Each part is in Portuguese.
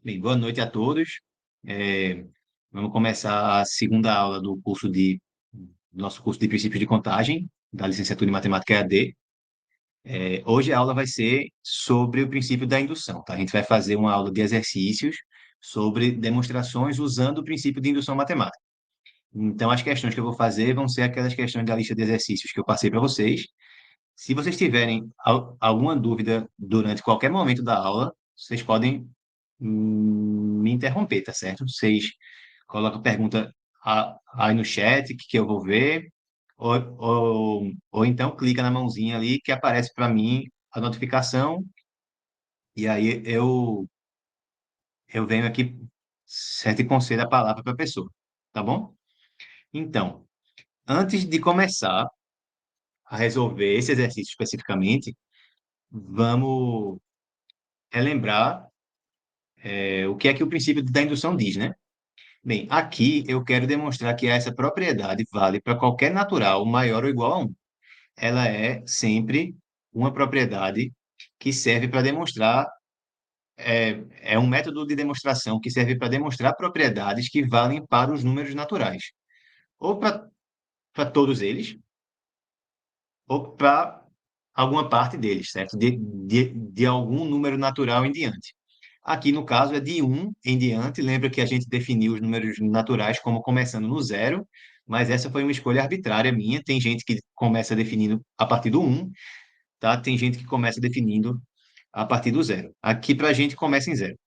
Bem, boa noite a todos. É, Vamos começar a segunda aula do nosso curso de Princípios de Contagem, da licenciatura em Matemática EAD. Hoje a aula vai ser sobre o princípio da indução, tá? A gente vai fazer uma aula de exercícios sobre demonstrações usando o princípio de indução matemática. Então, as questões que eu vou fazer vão ser aquelas questões da lista de exercícios que eu passei para vocês. Se vocês tiverem alguma dúvida durante qualquer momento da aula, vocês podem me interromper, tá certo? Vocês colocam pergunta aí no chat que eu vou ver, ou então clica na mãozinha ali que aparece para mim a notificação e aí eu venho aqui certo e concedo a palavra para a pessoa, tá bom? Então, antes de começar a resolver esse exercício especificamente, vamos relembrar o que é que o princípio da indução diz, né? Bem, aqui eu quero demonstrar que essa propriedade vale para qualquer natural maior ou igual a um. Ela é sempre uma propriedade que serve para demonstrar, é um método de demonstração que serve para demonstrar propriedades que valem para os números naturais, ou para todos eles, ou para alguma parte deles, certo? De algum número natural em diante. Aqui, no caso, é de um em diante. Lembra que a gente definiu os números naturais como começando no zero, mas essa foi uma escolha arbitrária minha. Tem gente que começa definindo a partir do um, tá? Tem gente que começa definindo a partir do zero. Aqui, para a gente, começa em zero,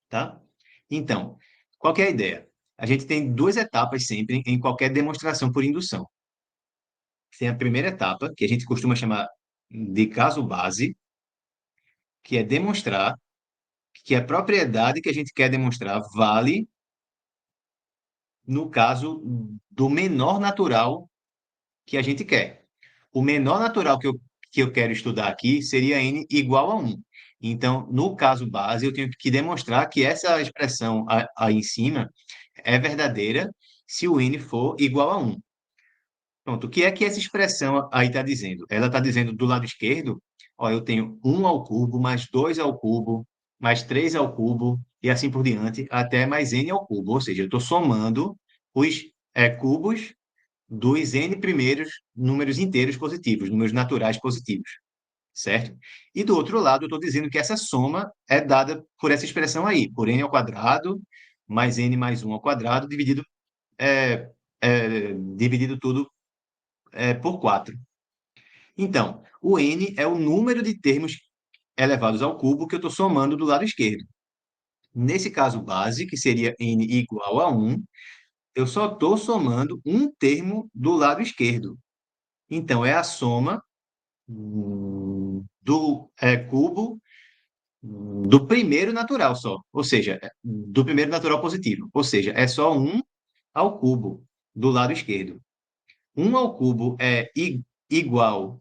tá? Então, qual que é a ideia? A gente tem duas etapas sempre em qualquer demonstração por indução. Tem a primeira etapa, que a gente costuma chamar de caso base, que é demonstrar que a propriedade que a gente quer demonstrar vale no caso do menor natural que a gente quer. O menor natural que eu quero estudar aqui seria n igual a 1. Então, no caso base, eu tenho que demonstrar que essa expressão aí em cima é verdadeira se o n for igual a 1. Pronto, o que é que essa expressão aí está dizendo? Ela está dizendo do lado esquerdo, ó, eu tenho 1 ao cubo, mais 2 ao cubo, mais 3 ao cubo, e assim por diante, até mais n ao cubo. Ou seja, eu estou somando os cubos dos n primeiros números inteiros positivos, números naturais positivos, certo? E do outro lado, eu estou dizendo que essa soma é dada por essa expressão aí, por n ao quadrado, mais n mais 1 ao quadrado, dividido tudo por 4. Então, o n é o número de termos elevados ao cubo que eu estou somando do lado esquerdo. Nesse caso base, que seria n igual a 1, eu só estou somando um termo do lado esquerdo. Então, é a soma do cubo do primeiro natural só, ou seja, do primeiro natural positivo. Ou seja, é só 1 ao cubo do lado esquerdo. 1 ao cubo é igual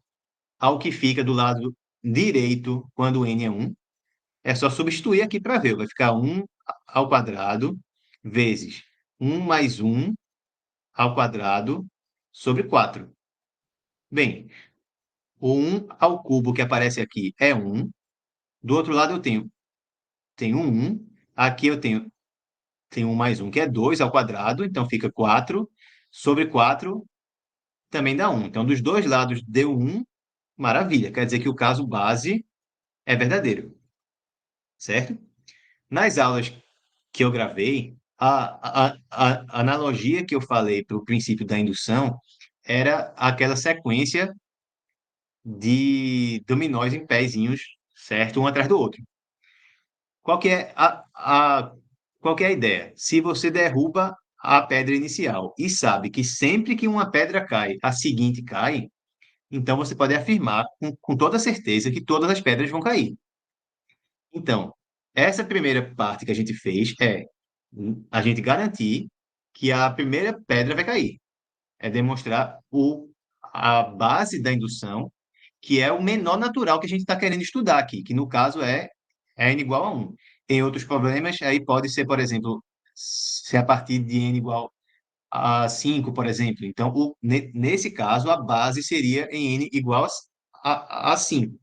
ao que fica do lado direito quando n é 1. É só substituir aqui para ver. Vai ficar 1 ao quadrado vezes 1 mais 1 ao quadrado sobre 4. Bem, o 1 ao cubo que aparece aqui é 1. Do outro lado eu tenho 1. Aqui tenho 1 mais 1, que é 2 ao quadrado. Então fica 4. Sobre 4 também dá 1. Então, dos dois lados deu 1. Maravilha. Quer dizer que o caso base é verdadeiro, certo? Nas aulas que eu gravei, a analogia que eu falei para o princípio da indução era aquela sequência de dominós em pezinhos, certo? Um atrás do outro. Qual que é qual que é a ideia? Se você derruba a pedra inicial e sabe que sempre que uma pedra cai, a seguinte cai, então você pode afirmar com toda certeza que todas as pedras vão cair. Então, essa primeira parte que a gente fez é a gente garantir que a primeira pedra vai cair. É demonstrar a base da indução, que é o menor natural que a gente está querendo estudar aqui, que no caso é n igual a 1. Tem outros problemas, aí pode ser, por exemplo, se a partir de n igual a 5, por exemplo. Então, nesse caso, a base seria em n igual a 5.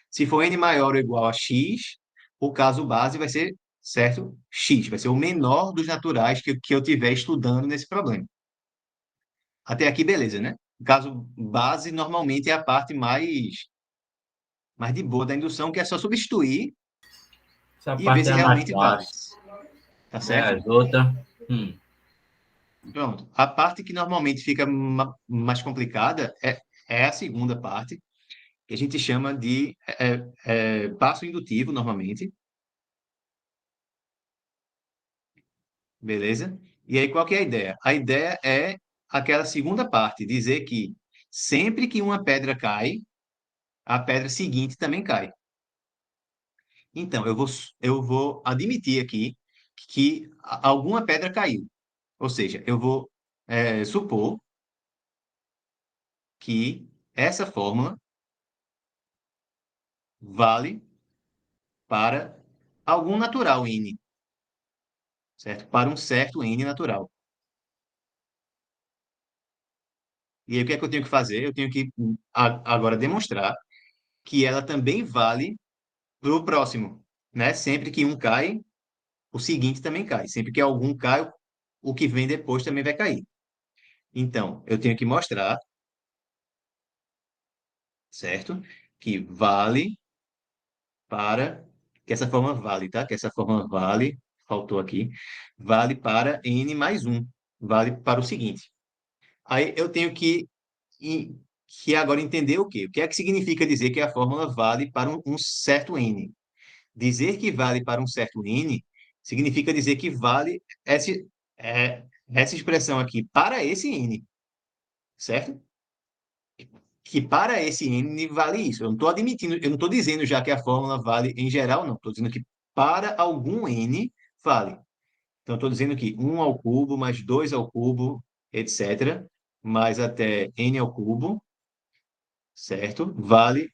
Se for n maior ou igual a x, o caso base vai ser certo? X vai ser o menor dos naturais que eu estiver estudando nesse problema. Até aqui, beleza, né? O caso base, normalmente, é a parte mais de boa da indução, que é só substituir Essa e ver parte se é mais realmente vale. fácil, Tá né? certo? As outras, hum, Pronto. A parte que normalmente fica mais complicada é a segunda parte, que a gente chama de passo indutivo, normalmente. Beleza? E aí, qual que é a ideia? A ideia é aquela segunda parte, dizer que sempre que uma pedra cai, a pedra seguinte também cai. Então, eu vou admitir aqui que alguma pedra caiu. Ou seja, eu vou supor que essa fórmula vale para algum natural n, certo? Para um certo n natural. E aí, o que é que eu tenho que fazer? Eu tenho que agora demonstrar que ela também vale para o próximo, né? Sempre que um cai, o seguinte também cai. Sempre que algum cai, o que vem depois também vai cair. Então, eu tenho que mostrar, certo? Que vale para. Que essa forma vale, tá? Que essa forma vale, faltou aqui, vale para n mais um. Vale para o seguinte. Aí eu tenho e- que agora entender o quê? O que é que significa dizer que a fórmula vale para um certo n? Dizer que vale para um certo n significa dizer que vale essa expressão aqui para esse n, certo? Que para esse n vale isso. Eu não estou admitindo, eu não estou dizendo já que a fórmula vale em geral, não. Estou dizendo que para algum n vale. Então, estou dizendo que um ao cubo mais 2 ao cubo, etc., mais até n ao cubo, certo? Vale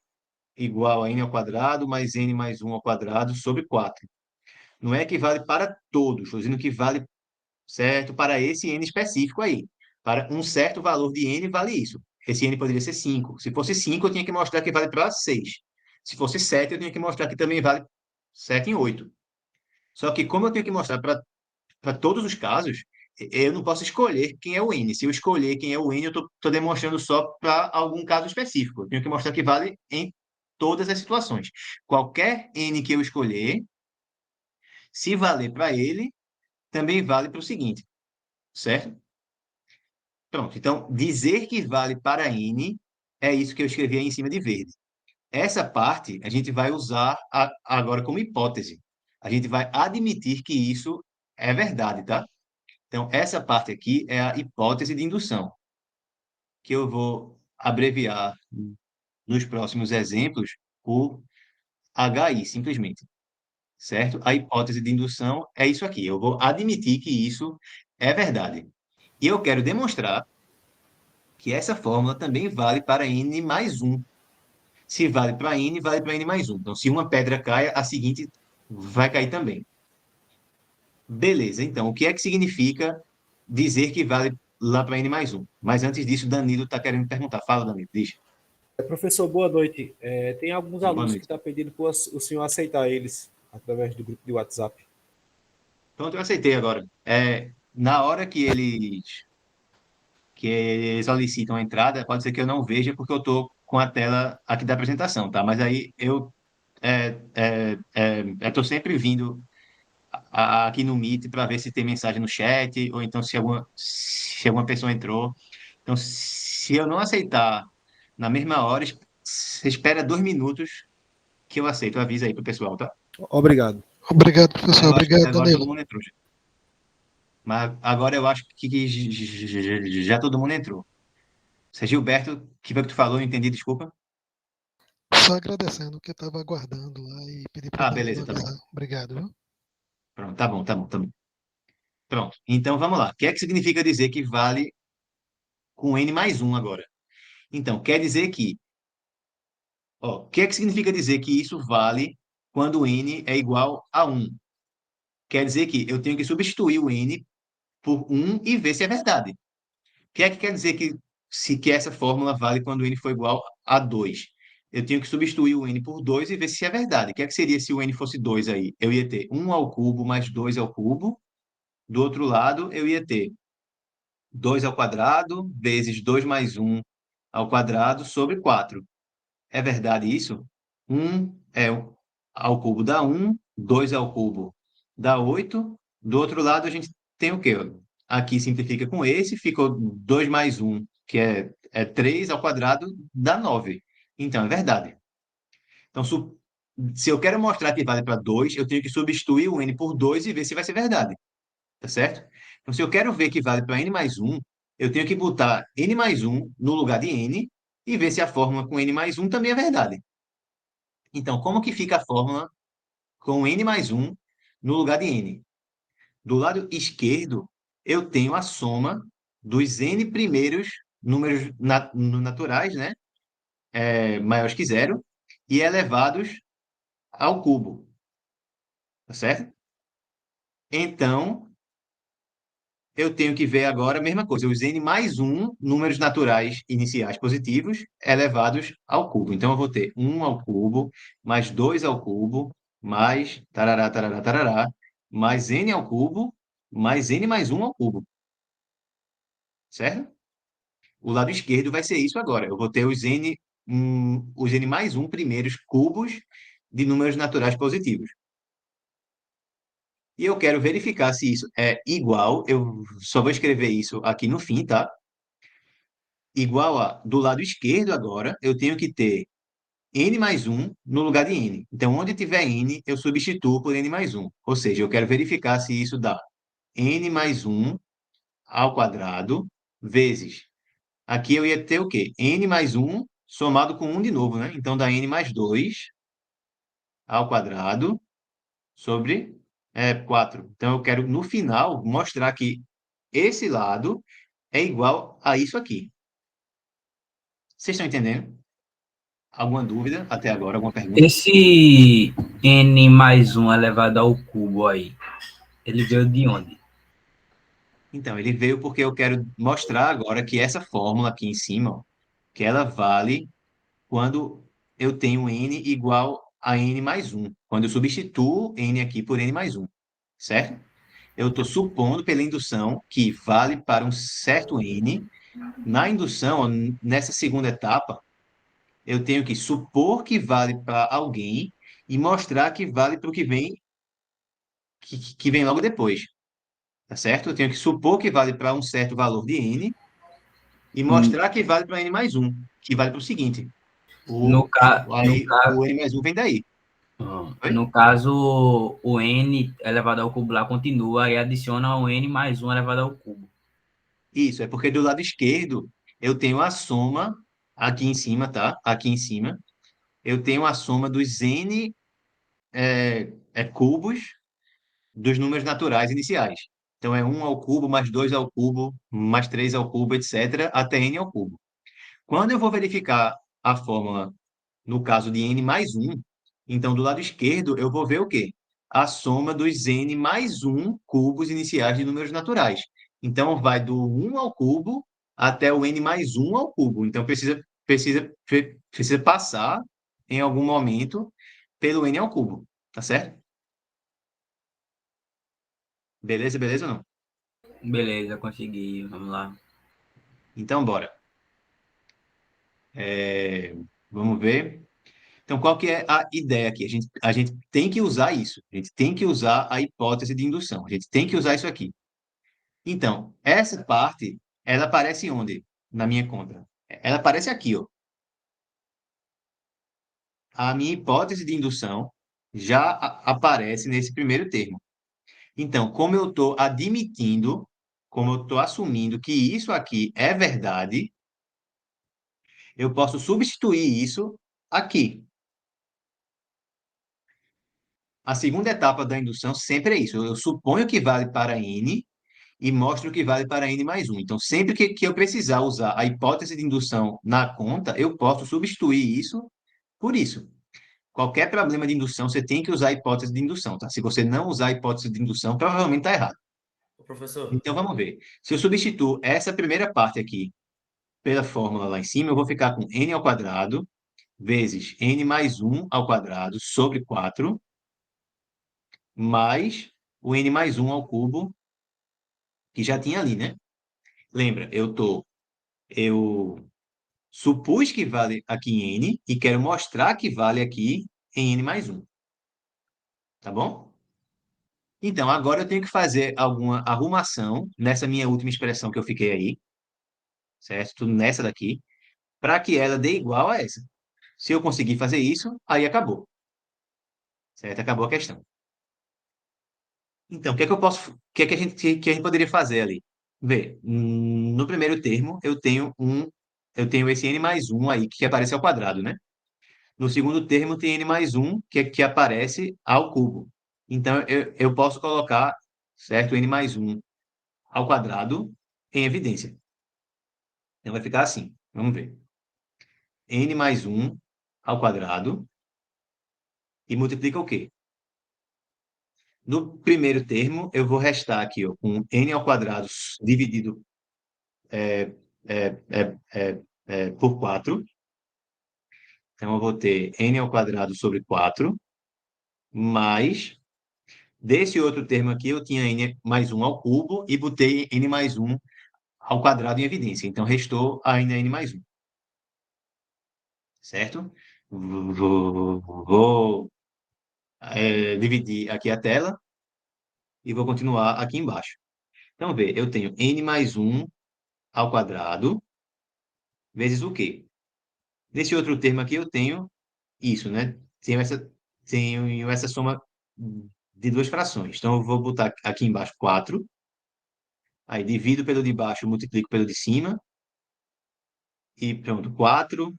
igual a n ao quadrado mais n mais um ao quadrado sobre 4. Não é que vale para todos, estou dizendo que vale, certo, para esse n específico aí. Para um certo valor de n vale isso. Esse n poderia ser 5. Se fosse 5, eu tinha que mostrar que vale para 6. Se fosse 7, eu tinha que mostrar que também vale 7 em 8. Só que como eu tenho que mostrar para todos os casos, eu não posso escolher quem é o n. Se eu escolher quem é o n, eu estou demonstrando só para algum caso específico. Eu tenho que mostrar que vale em todas as situações. Qualquer n que eu escolher, se valer para ele, também vale para o seguinte, certo? Pronto. Então, dizer que vale para N é isso que eu escrevi aí em cima de verde. Essa parte a gente vai usar agora como hipótese. A gente vai admitir que isso é verdade, tá? Então, essa parte aqui é a hipótese de indução, que eu vou abreviar nos próximos exemplos por HI, simplesmente, certo? A hipótese de indução é isso aqui. Eu vou admitir que isso é verdade. E eu quero demonstrar que essa fórmula também vale para n mais um. Se vale para n, vale para n mais um. Então, se uma pedra cai, a seguinte vai cair também. Beleza, então, o que é que significa dizer que vale lá para n mais um? Mas antes disso, Danilo está querendo perguntar. Fala, Danilo, diz. Professor, boa noite. Tem alguns Boa alunos que noite. estão pedindo para o senhor aceitar eles através do grupo de WhatsApp. Pronto, eu aceitei agora. Na hora que eles solicitam a entrada, pode ser que eu não veja porque eu estou com a tela aqui da apresentação, tá? Mas aí eu estou sempre vindo aqui no Meet para ver se tem mensagem no chat, ou então se alguma pessoa entrou. Então, se eu não aceitar na mesma hora, você espera 2 minutos que eu aceito. Avisa aí pro pessoal, tá? Obrigado. Obrigado, Mas professor. eu acho que Obrigado, agora todo Danilo. mundo entrou já. Mas agora eu acho que já todo mundo entrou. Você, Gilberto, que foi que tu falou? Não entendi, desculpa. Só agradecendo que eu estava aguardando lá e pedi para Ah, Danilo beleza, tá bom. avisar. Obrigado, viu? Pronto, tá bom, tá bom, tá bom. Pronto. Então vamos lá. O que é que significa dizer que vale com n mais um agora? Então, quer dizer que ó, o que é que significa dizer que isso vale quando n é igual a um? Quer dizer que eu tenho que substituir o n por um e ver se é verdade. O que é que quer dizer que essa fórmula vale quando n for igual a 2? eu tenho que substituir o n por 2 e ver se é verdade. O que é que seria se o n fosse 2 aí? Eu ia ter 1 ao cubo mais 2 ao cubo. Do outro lado, eu ia ter 2 ao quadrado vezes 2 mais 1 ao quadrado sobre 4. É verdade isso? 1 ao cubo dá 1, 2 ao cubo dá 8. Do outro lado, a gente tem o quê? Aqui simplifica com esse, ficou 2 mais 1, que é 3 ao quadrado, dá 9. Então, é verdade. Então, se eu quero mostrar que vale para 2, eu tenho que substituir o n por 2 e ver se vai ser verdade. Tá certo? Então, se eu quero ver que vale para n mais 1, eu tenho que botar n mais 1 no lugar de n e ver se a fórmula com n mais 1 também é verdade. Então, como que fica a fórmula com n mais 1 no lugar de n? Do lado esquerdo, eu tenho a soma dos n primeiros números naturais, né? Maiores que zero, e elevados ao cubo. Tá certo? Então, eu tenho que ver agora a mesma coisa, os n mais 1 números naturais iniciais positivos elevados ao cubo. Então, eu vou ter 1 ao cubo, mais 2 ao cubo, mais tarará, tarará, tarará, mais n ao cubo, mais n mais 1 ao cubo. Certo? O lado esquerdo vai ser isso agora. Eu vou ter os n mais 1 primeiros cubos de números naturais positivos. E eu quero verificar se isso é igual, eu só vou escrever isso aqui no fim, tá? Igual a, do lado esquerdo agora, eu tenho que ter n mais 1 no lugar de n. Então, onde tiver n, eu substituo por n mais 1. Ou seja, eu quero verificar se isso dá n mais 1 ao quadrado vezes. Aqui eu ia ter o quê? N mais 1 somado com 1 de novo, né? Então, dá n mais 2 ao quadrado sobre 4. Então, eu quero, no final, mostrar que esse lado é igual a isso aqui. Vocês estão entendendo? Alguma dúvida até agora? Alguma pergunta? Esse n mais 1 elevado ao cubo aí, ele veio de onde? Então, ele veio porque eu quero mostrar agora que essa fórmula aqui em cima, ó, que ela vale quando eu tenho n igual a n mais 1. Quando eu substituo n aqui por n mais 1. Certo? Eu estou supondo pela indução que vale para um certo n. Na indução, ó, nessa segunda etapa, eu tenho que supor que vale para alguém e mostrar que vale para o que vem logo depois. Tá certo? Eu tenho que supor que vale para um certo valor de n e mostrar que vale para n mais 1, que vale para o seguinte. No, ca, no, Aí ca, o n mais 1 vem daí. Oi? no caso, o n elevado ao cubo lá continua e adiciona o n mais 1 elevado ao cubo. Isso, é porque do lado esquerdo eu tenho a soma aqui em cima, tá? Aqui em cima eu tenho a soma dos n cubos dos números naturais iniciais. Então é 1 ao cubo, mais 2 ao cubo, mais 3 ao cubo, etc., até n ao cubo. Quando eu vou verificar a fórmula no caso de n mais 1, então do lado esquerdo eu vou ver o quê? A soma dos n mais 1 cubos iniciais de números naturais. Então vai do 1 ao cubo até o n mais 1 ao cubo. Então precisa passar em algum momento pelo n ao cubo, tá certo? Beleza, beleza ou não? Beleza, consegui. Vamos lá. Então, bora. Vamos ver. Então, qual que é a ideia aqui? A gente tem que usar isso. A gente tem que usar a hipótese de indução. A gente tem que usar isso aqui. Então, essa parte, ela aparece onde? Na minha conta. Ela aparece aqui, ó. A minha hipótese de indução já aparece nesse primeiro termo. Então, como eu estou admitindo, como eu estou assumindo que isso aqui é verdade, eu posso substituir isso aqui. A segunda etapa da indução sempre é isso. Eu suponho que vale para n e mostro que vale para n mais 1. Então, sempre que eu precisar usar a hipótese de indução na conta, eu posso substituir isso por isso. Qualquer problema de indução, você tem que usar a hipótese de indução, tá? Se você não usar a hipótese de indução, provavelmente está errado. Professor, Então, vamos ver. Se eu substituo essa primeira parte aqui pela fórmula lá em cima, eu vou ficar com n ao quadrado vezes n mais 1 ao quadrado sobre 4, mais o n mais 1 ao cubo, que já tinha ali, né? Lembra, eu supus que vale aqui em n e quero mostrar que vale aqui em n mais 1. Tá bom? Então, agora eu tenho que fazer alguma arrumação nessa minha última expressão que eu fiquei aí, certo? Tudo nessa daqui, para que ela dê igual a essa. Se eu conseguir fazer isso, aí acabou. Certo? Acabou a questão. Então, o que é que eu posso, o que é que a gente poderia fazer ali? Vê, no primeiro termo eu tenho esse n mais 1 aí que aparece ao quadrado, né? No segundo termo tem n mais 1 que aparece ao cubo. Então, eu posso colocar, certo, n mais 1 ao quadrado em evidência. Então, vai ficar assim. Vamos ver. N mais 1 ao quadrado e multiplica o quê? No primeiro termo, eu vou restar aqui ó, com n ao quadrado dividido é, é, por 4. Então, eu vou ter n ao quadrado sobre 4, mais, desse outro termo aqui, eu tinha n mais 1 ao cubo e botei n mais 1 ao quadrado em evidência. Então, restou ainda n mais 1. Certo? Vou dividir aqui a tela e vou continuar aqui embaixo. Então, vê, eu tenho n mais 1 ao quadrado vezes o quê? Nesse outro termo aqui eu tenho isso, né? Tenho essa soma de duas frações. Então, eu vou botar aqui embaixo 4, aí divido pelo de baixo, multiplico pelo de cima, e pronto, 4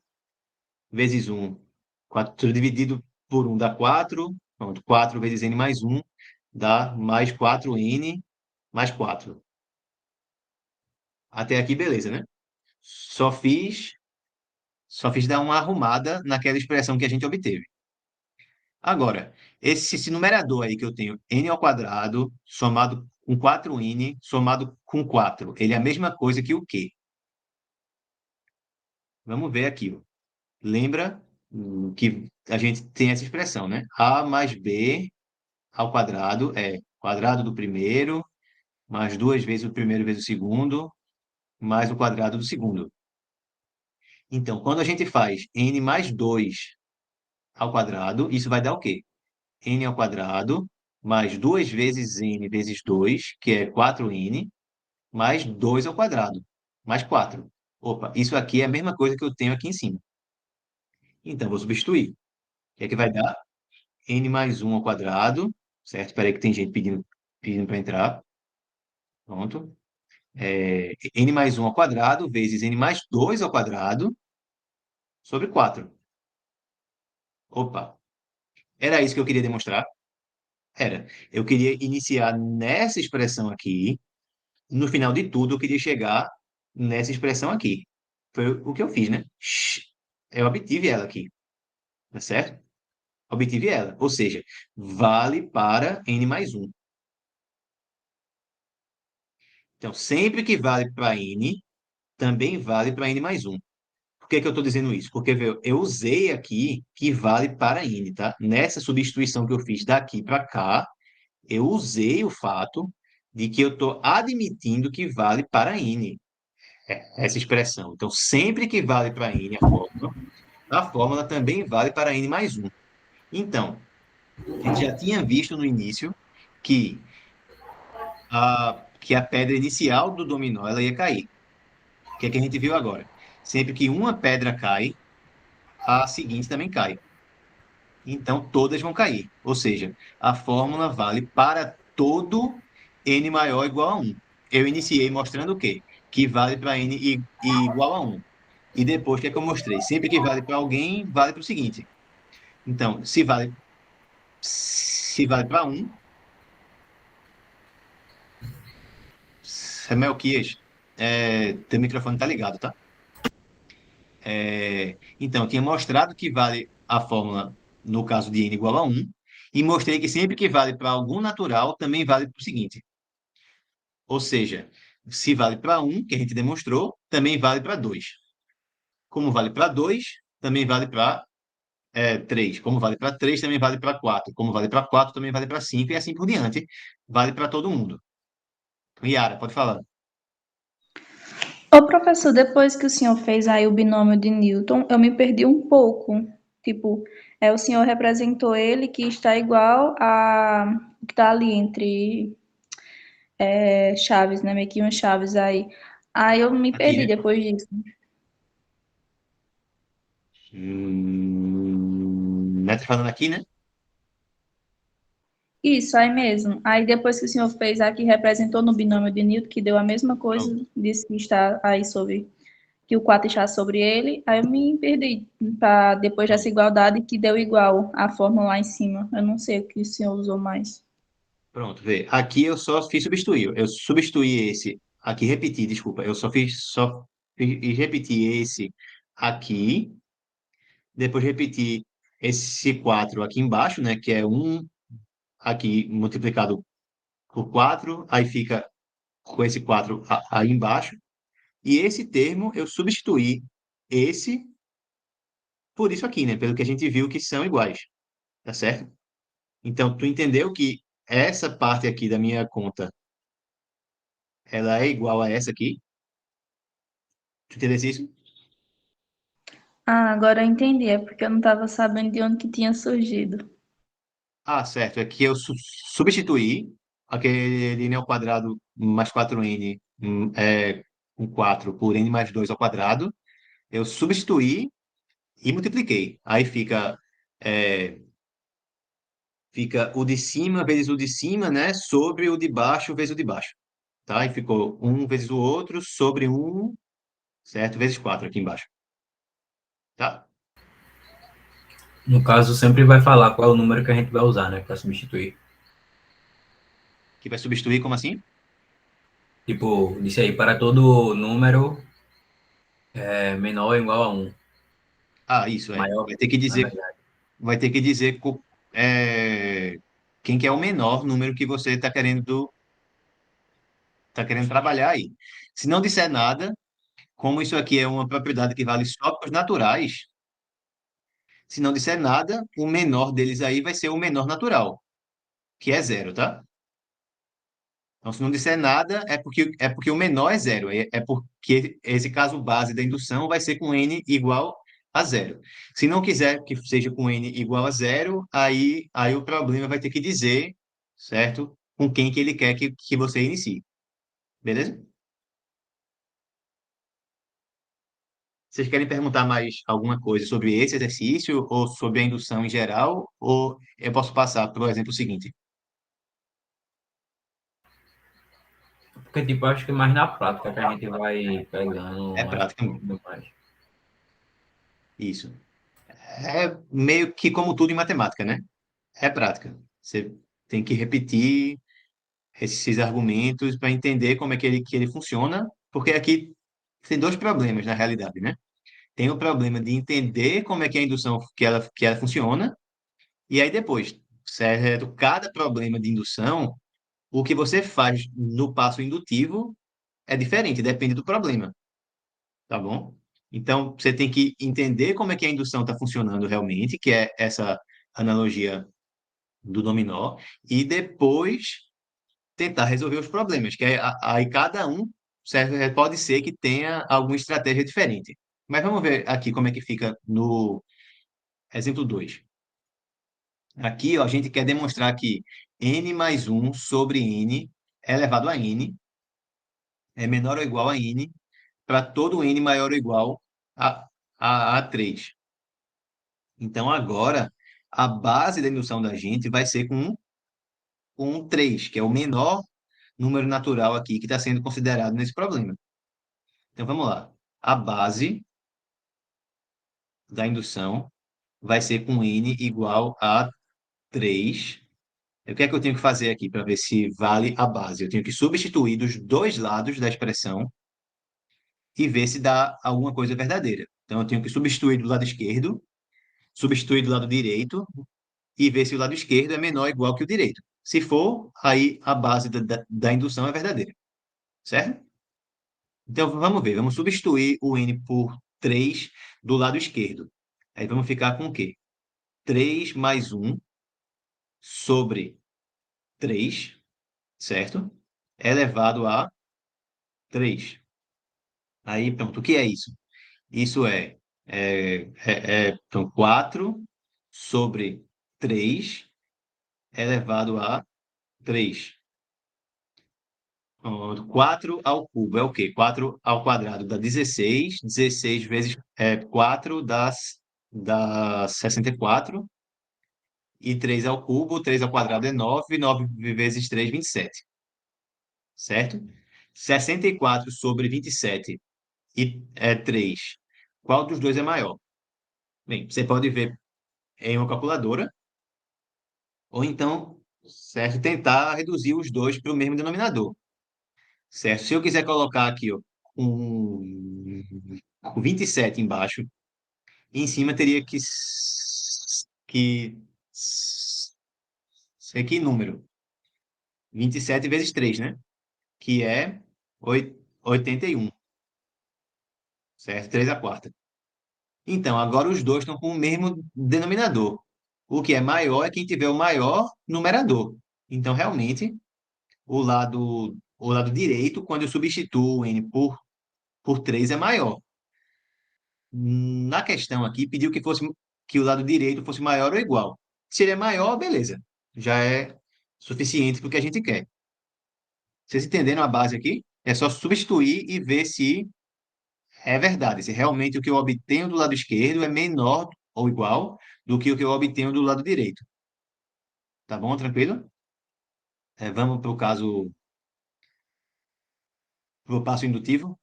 vezes 1. 4 dividido por 1 dá 4, pronto, 4 vezes n mais 1 dá mais 4n mais 4. Até aqui, beleza, né? Só fiz, só fiz dar uma arrumada naquela expressão que a gente obteve. Agora, esse numerador aí que eu tenho, n ao quadrado, somado com 4n, somado com 4, ele é a mesma coisa que o quê? Vamos ver aqui. Ó. Lembra que a gente tem essa expressão, né? A mais b ao quadrado é quadrado do primeiro, mais duas vezes o primeiro vezes o segundo, mais o quadrado do segundo. Então, quando a gente faz n mais 2 ao quadrado, isso vai dar o quê? N ao quadrado mais 2 vezes n vezes 2, que é 4n, mais 2 ao quadrado, mais 4. Opa, isso aqui é a mesma coisa que eu tenho aqui em cima. Então, vou substituir. O que é que vai dar? N mais 1 ao quadrado, certo? Espera aí que tem gente pedindo para entrar. Pronto. N mais 1 ao quadrado vezes n mais 2 ao quadrado sobre 4. Opa, era isso que eu queria demonstrar? Era. Eu queria iniciar nessa expressão aqui. No final de tudo, eu queria chegar nessa expressão aqui. Foi o que eu fiz, né? Eu obtive ela aqui, tá certo? Obtive ela. Ou seja, vale para n mais 1. Então, sempre que vale para n, também vale para n mais 1. Por que que eu estou dizendo isso? Porque eu usei aqui que vale para n, tá? Nessa substituição que eu fiz daqui para cá, eu usei o fato de que eu estou admitindo que vale para n. Essa expressão. Então, sempre que vale para n a fórmula também vale para n mais 1. Então, a gente já tinha visto no início que que a pedra inicial do dominó ela ia cair. O que é que a gente viu agora? Sempre que uma pedra cai, a seguinte também cai. Então, todas vão cair. Ou seja, a fórmula vale para todo n maior ou igual a 1. Eu iniciei mostrando o quê? Que vale para n igual a 1. E depois, o que é que eu mostrei? Sempre que vale para alguém, vale para o seguinte. Então, se vale para 1, Melquias, teu microfone está ligado, tá? Então, eu tinha mostrado que vale a fórmula no caso de n igual a 1, e mostrei que sempre que vale para algum natural, também vale para o seguinte. Ou seja, se vale para 1, que a gente demonstrou, também vale para 2. Como vale para 2, também vale para 3. Como vale para 3, também vale para 4. Como vale para 4, também vale para 5 e assim por diante. Vale para todo mundo. Yara, pode falar. Ô, professor, depois que o senhor fez aí o binômio de Newton, eu me perdi um pouco. Tipo, o senhor representou ele que está igual a o que está ali entre chaves, né? Meio que umas chaves aí. Aí eu me Aqui, perdi né? depois disso. Né, tá falando aqui, né? Isso, aí mesmo. Aí depois que o senhor fez aqui, representou no binômio de Newton, que deu a mesma Pronto. coisa, disse que está aí sobre, que o 4 está sobre ele, aí eu me perdi para depois dessa Pronto. igualdade que deu igual a fórmula lá em cima. Eu não sei o que o senhor usou mais. Pronto, vê. Aqui eu só fiz substituir. Eu substituí esse. Aqui repeti, desculpa. Eu só fiz repetir esse aqui. Depois repeti esse 4 aqui embaixo, né? Que é um aqui multiplicado por 4. Aí fica com esse 4 aí embaixo. E esse termo eu substituí esse por isso aqui, né? Pelo que a gente viu que são iguais. Tá certo? Então, tu entendeu que essa parte aqui da minha conta, ela é igual a essa aqui? Tu entendeu isso? Ah, agora eu entendi, é porque eu não estava sabendo de onde que tinha surgido. Ah, certo. É que eu substituí aquele n ao quadrado mais 4n com 4 por n mais 2 ao quadrado. Eu substituí e multipliquei. Aí é, fica o de cima vezes o de cima, né? Sobre o de baixo vezes o de baixo. Tá? E ficou um vezes o outro sobre um, certo? Vezes 4 aqui embaixo. Tá? No caso, sempre vai falar qual é o número que a gente vai usar, né, para substituir. Que vai substituir como assim? Tipo, disse aí, para todo número menor ou igual a um. Ah, isso é. Maior, Vai ter que na dizer, verdade. vai ter que dizer quem que é o menor número que você está querendo trabalhar aí. Se não disser nada, como isso aqui é uma propriedade que vale só para os naturais, se não disser nada, o menor deles aí vai ser o menor natural, que é zero, tá? Então, se não disser nada, é porque o menor é zero. É porque esse caso base da indução vai ser com n igual a zero. Se não quiser que seja com n igual a zero, aí o problema vai ter que dizer, certo? Com quem que ele quer que você inicie. Beleza? Vocês querem perguntar mais alguma coisa sobre esse exercício ou sobre a indução em geral? Ou eu posso passar para o exemplo seguinte? Porque, tipo, eu acho que mais na prática que a gente vai pegando É umas prática. coisas mais. Isso. É meio que como tudo em matemática, né? É prática. Você tem que repetir esses argumentos para entender como é que ele funciona, porque aqui tem dois problemas na realidade, né? Tem o problema de entender como é que a indução que ela funciona, e aí depois, certo? Cada problema de indução, o que você faz no passo indutivo é diferente, depende do problema, tá bom? Então, você tem que entender como é que a indução está funcionando realmente, que é essa analogia do dominó, e depois tentar resolver os problemas, que aí cada um, certo, pode ser que tenha alguma estratégia diferente. Mas vamos ver aqui como é que fica no exemplo 2. Aqui, ó, a gente quer demonstrar que n mais 1 sobre n elevado a n é menor ou igual a n para todo n maior ou igual a 3. Então, agora, a base da indução da gente vai ser com 3, que é o menor número natural aqui que está sendo considerado nesse problema. Então vamos lá. A base da indução vai ser com n igual a 3. O que é que eu tenho que fazer aqui para ver se vale a base? Eu tenho que substituir dos dois lados da expressão e ver se dá alguma coisa verdadeira. Então eu tenho que substituir do lado esquerdo, substituir do lado direito e ver se o lado esquerdo é menor ou igual que o direito. Se for, aí a base da indução é verdadeira. Certo? Então, vamos ver. Vamos substituir o n por 3 do lado esquerdo. Aí vamos ficar com o quê? 3 mais 1 sobre 3, certo? Elevado a 3. Aí, pronto, o que é isso? Isso então, 4 sobre 3 elevado a 3. 4 ao cubo é o quê? 4 ao quadrado dá 16. 16 vezes 4 dá 64. E 3 ao cubo, 3 ao quadrado é 9. 9 vezes 3, 27. Certo? 64 sobre 27 e 3. Qual dos dois é maior? Bem, você pode ver em uma calculadora, ou então, certo, tentar reduzir os dois para o mesmo denominador. Certo? Se eu quiser colocar aqui, ó, com 27 embaixo, em cima teria que ser que número? 27 vezes 3, né? Que é 81, certo? 3 a quarta. Então, agora os dois estão com o mesmo denominador. O que é maior é quem tiver o maior numerador. Então, realmente, o lado direito, quando eu substituo o n por 3, é maior. Na questão aqui, pediu que o lado direito fosse maior ou igual. Se ele é maior, beleza. Já é suficiente para o que a gente quer. Vocês entenderam a base aqui? É só substituir e ver se é verdade, se realmente o que eu obtenho do lado esquerdo é menor ou igual do que o que eu obtenho do lado direito. Tá bom? Tranquilo? Vamos para o caso, para o passo indutivo.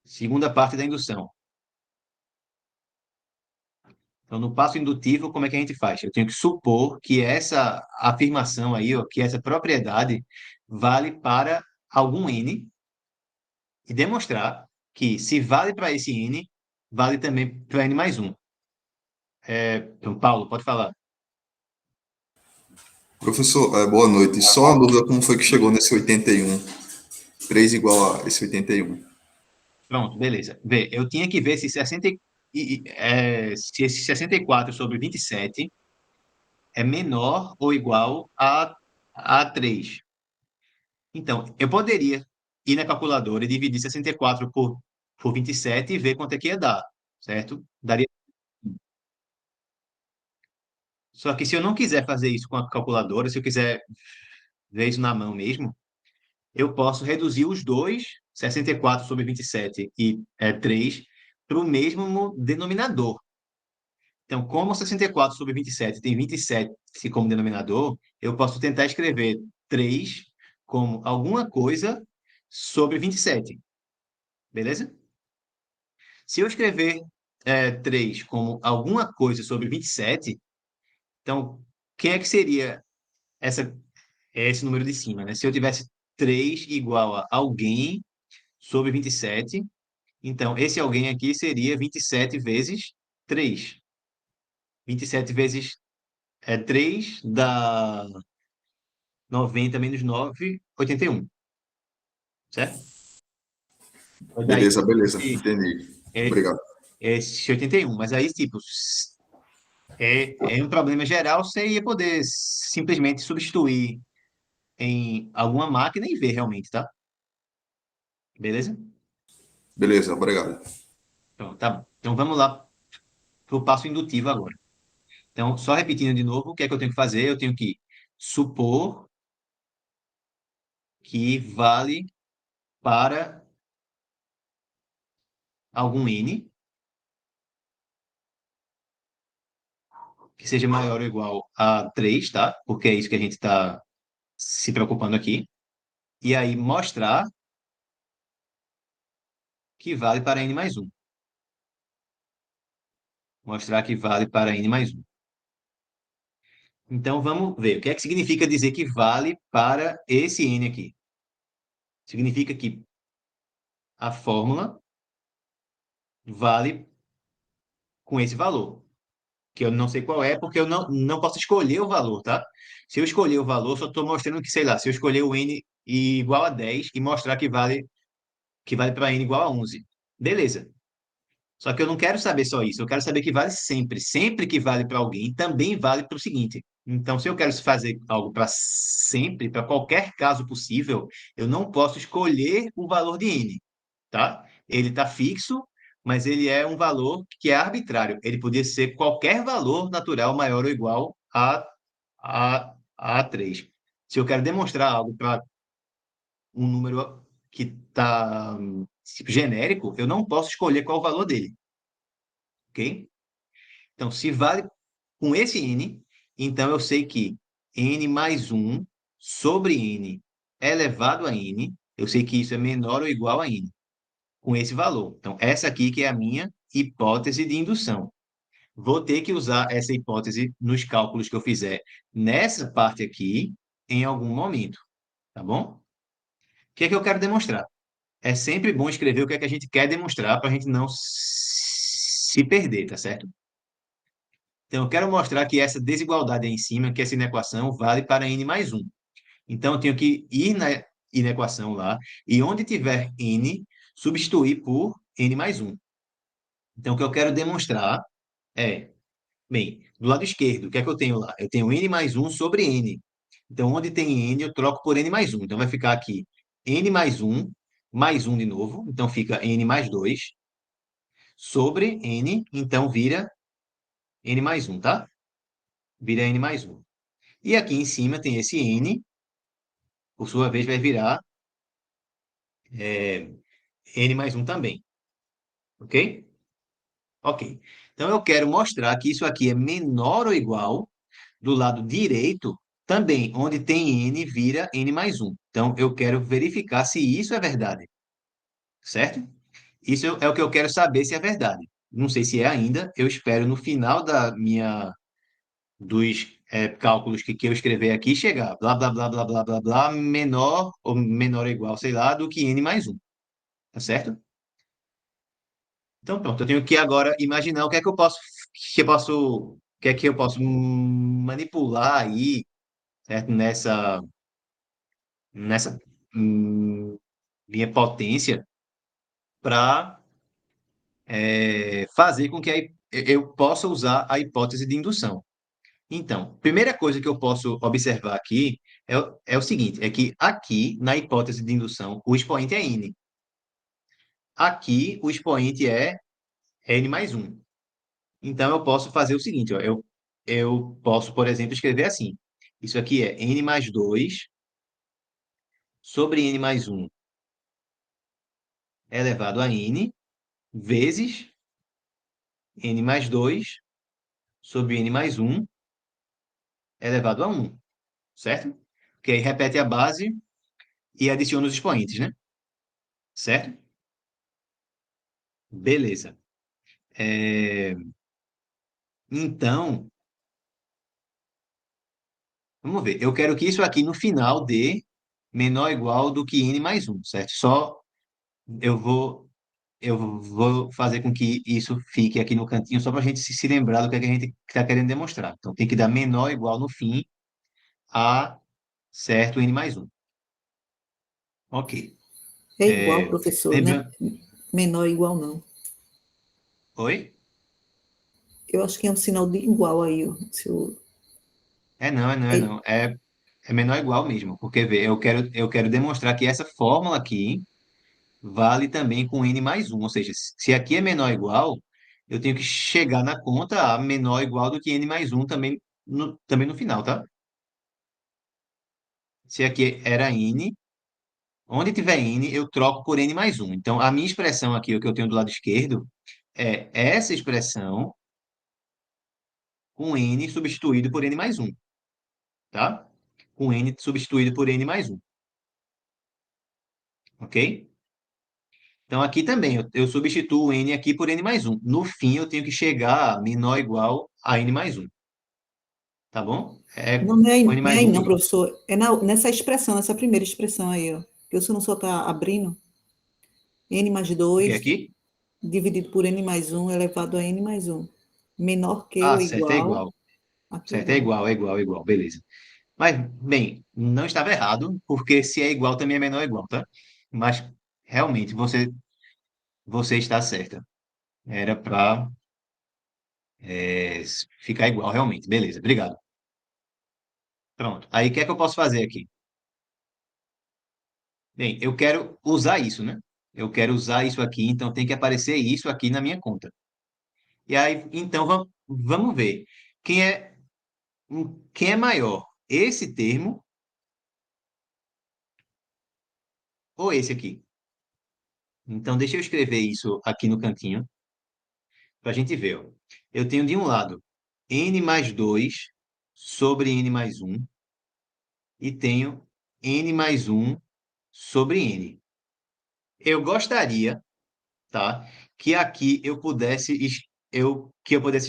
Segunda parte da indução. Então, no passo indutivo, como é que a gente faz? Eu tenho que supor que essa afirmação aí, ó, que essa propriedade vale para algum n e demonstrar que se vale para esse n, vale também para n mais um. Então, Paulo, pode falar. Professor, boa noite. Só uma dúvida, como foi que chegou nesse 81? 3 igual a esse 81. Pronto, beleza. Vê, eu tinha que ver se esse 64 sobre 27 é menor ou igual a 3. Então, eu poderia ir na calculadora e dividir 64 por 27 e ver quanto é que ia dar, certo? Daria. Só que se eu não quiser fazer isso com a calculadora, se eu quiser ver isso na mão mesmo, eu posso reduzir os dois, 64 sobre 27 e 3, para o mesmo denominador. Então, como 64 sobre 27 tem 27 como denominador, eu posso tentar escrever 3 como alguma coisa sobre 27. Beleza? Se eu escrever 3 como alguma coisa sobre 27, então, quem é que seria essa, esse número de cima, né? Se eu tivesse 3 igual a alguém sobre 27, então esse alguém aqui seria 27 vezes 3. 27 vezes 3 dá 90 menos 9, 81. Certo? Daí Beleza, beleza. esse, Entendi. é- Obrigado. esse 81. Mas aí, tipo, é um problema geral, você ia poder simplesmente substituir em alguma máquina e ver realmente, tá? Beleza? Beleza, obrigado. Então, tá bom. Então vamos lá para o passo indutivo agora. Então, só repetindo de novo, o que é que eu tenho que fazer? Eu tenho que supor que vale para algum n que seja maior ou igual a 3, tá? Porque é isso que a gente está se preocupando aqui. E aí mostrar que vale para n mais 1. Mostrar que vale para n mais 1. Então vamos ver o que é que significa dizer que vale para esse n aqui. Significa que a fórmula vale com esse valor, que eu não sei qual é, porque eu não posso escolher o valor, tá? Se eu escolher o valor, só estou mostrando que, sei lá, se eu escolher o n igual a 10 e mostrar que vale para n igual a 11. Beleza. Só que eu não quero saber só isso, eu quero saber que vale sempre. Sempre que vale para alguém, também vale para o seguinte. Então, se eu quero fazer algo para sempre, para qualquer caso possível, eu não posso escolher o valor de n, tá? Ele está fixo, mas ele é um valor que é arbitrário. Ele podia ser qualquer valor natural maior ou igual a 3. Se eu quero demonstrar algo para um número que está genérico, eu não posso escolher qual o valor dele, ok? Então, se vale com esse n, então eu sei que n mais 1 sobre n elevado a n, eu sei que isso é menor ou igual a n, com esse valor. Então, essa aqui que é a minha hipótese de indução. Vou ter que usar essa hipótese nos cálculos que eu fizer nessa parte aqui em algum momento, tá bom? O que é que eu quero demonstrar? É sempre bom escrever o que é que a gente quer demonstrar para a gente não se perder, tá certo? Então, eu quero mostrar que essa desigualdade aí em cima, que essa inequação, vale para n mais 1. Então, eu tenho que ir na inequação lá, e onde tiver n, substituir por n mais 1. Então, o que eu quero demonstrar é, bem, do lado esquerdo, o que é que eu tenho lá? Eu tenho n mais 1 sobre n. Então, onde tem n, eu troco por n mais 1. Então, vai ficar aqui n mais 1 de novo. Então, fica n mais 2 sobre n. Então, vira n mais 1, tá? Vira n mais 1. E aqui em cima tem esse n, por sua vez, vai virar n mais 1 também. Ok? Ok. Então, eu quero mostrar que isso aqui é menor ou igual do lado direito, também, onde tem n, vira n mais 1. Então, eu quero verificar se isso é verdade. Certo? Isso é o que eu quero saber se é verdade. Não sei se é ainda. Eu espero no final dos cálculos que eu escrever aqui chegar blá, blá, blá, blá, blá, blá, blá, menor ou menor ou igual, sei lá, do que n mais 1. Tá certo? Então, pronto. Eu tenho que agora imaginar o que é que eu posso, o que é que eu posso manipular aí, certo? Nessa hum, minha potência para fazer com que eu possa usar a hipótese de indução. Então, primeira coisa que eu posso observar aqui é o seguinte, é que aqui, na hipótese de indução, o expoente é n. Aqui, o expoente é n mais 1. Então, eu posso fazer o seguinte, ó, eu posso, por exemplo, escrever assim. Isso aqui é n mais 2 sobre n mais 1 elevado a n, vezes n mais 2 sobre n mais 1 elevado a 1, certo? Que aí repete a base e adiciona os expoentes, né? Certo? Beleza. Então, vamos ver. Eu quero que isso aqui no final dê menor ou igual do que n mais 1, certo? Só eu vou, eu vou fazer com que isso fique aqui no cantinho, só para a gente se lembrar do que, é que a gente está querendo demonstrar. Então, tem que dar menor ou igual no fim a certo n mais 1. Ok. É igual, professor, né? Lembrando... Menor é igual, não. Oi? Eu acho que é um sinal de igual aí, ó. Se eu... Não, não, é, não. É menor ou igual mesmo, porque vê, eu quero demonstrar que essa fórmula aqui vale também com n mais 1, ou seja, se aqui é menor ou igual, eu tenho que chegar na conta a menor ou igual do que n mais 1 também no final, tá? Se aqui era n, onde tiver n, eu troco por n mais 1. Então, a minha expressão aqui, o que eu tenho do lado esquerdo, é essa expressão com n substituído por n mais 1, tá? Com n substituído por n mais 1, ok? Então, aqui também, eu substituo n aqui por n mais 1. No fim, eu tenho que chegar a menor ou igual a n mais 1. Tá bom? não é Com aí, n não é mais aí 1. não, professor. É nessa expressão, nessa primeira expressão aí, ó. Que o senhor não só está abrindo. N mais O que é 2 aqui? dividido por N mais 1 elevado a N mais 1. Menor que ou Certo, é igual. igual. Aqui é Certo, é igual. igual, é igual, é igual. Beleza. Mas, bem, não estava errado, porque se é igual, também é menor ou igual, tá? Mas, realmente, você está certa. Era para ficar igual, realmente. Beleza, obrigado. Pronto. Aí, o que é que eu posso fazer aqui? Bem, eu quero usar isso, né? Eu quero usar isso aqui, então tem que aparecer isso aqui na minha conta. E aí, então, vamos ver. Quem é, quem é maior? Esse termo ou esse aqui? Então, deixa eu escrever isso aqui no cantinho para a gente ver. Ó. Eu tenho de um lado n mais 2 sobre n mais 1 e tenho n mais 1 sobre n. Eu gostaria, tá, que aqui que eu pudesse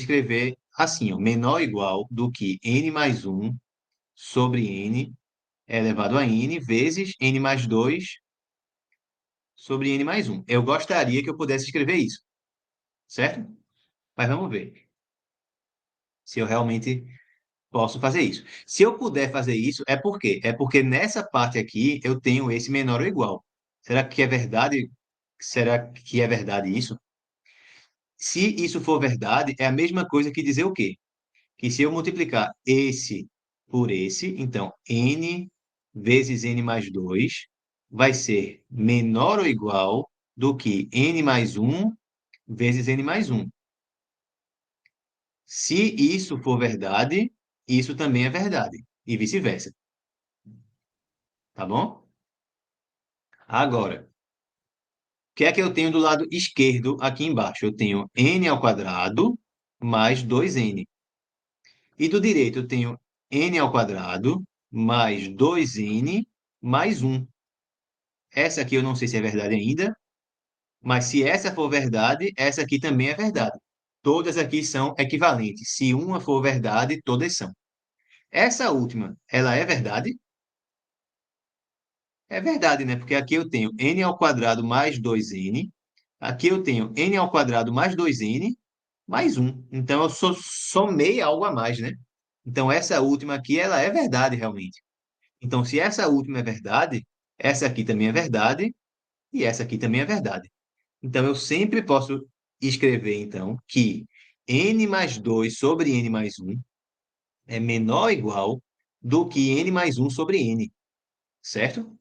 escrever assim, ó, menor ou igual do que n mais 1 sobre n elevado a n vezes n mais 2 sobre n mais 1. Eu gostaria que eu pudesse escrever isso, certo? Mas vamos ver se eu realmente posso fazer isso. Se eu puder fazer isso, é por quê? É porque nessa parte aqui eu tenho esse menor ou igual. Será que é verdade? Será que é verdade isso? Se isso for verdade, é a mesma coisa que dizer o quê? Que se eu multiplicar esse por esse, então n vezes n mais 2 vai ser menor ou igual do que n mais 1 vezes n mais 1. Se isso for verdade, isso também é verdade, e vice-versa. Tá bom? Agora, o que é que eu tenho do lado esquerdo aqui embaixo? Eu tenho n ao quadrado mais 2n. E do direito eu tenho n ao quadrado mais 2n mais 1. Essa aqui eu não sei se é verdade ainda, mas se essa for verdade, essa aqui também é verdade. Todas aqui são equivalentes. Se uma for verdade, todas são. Essa última, ela é verdade? É verdade, né? Porque aqui eu tenho n ao quadrado mais 2n. Aqui eu tenho n ao quadrado mais 2n mais 1. Então eu somei algo a mais, né? Então essa última aqui, ela é verdade realmente. Então se essa última é verdade, essa aqui também é verdade e essa aqui também é verdade. Então eu sempre posso escrever então que n mais 2 sobre n mais 1 é menor ou igual do que n mais 1 sobre n, certo?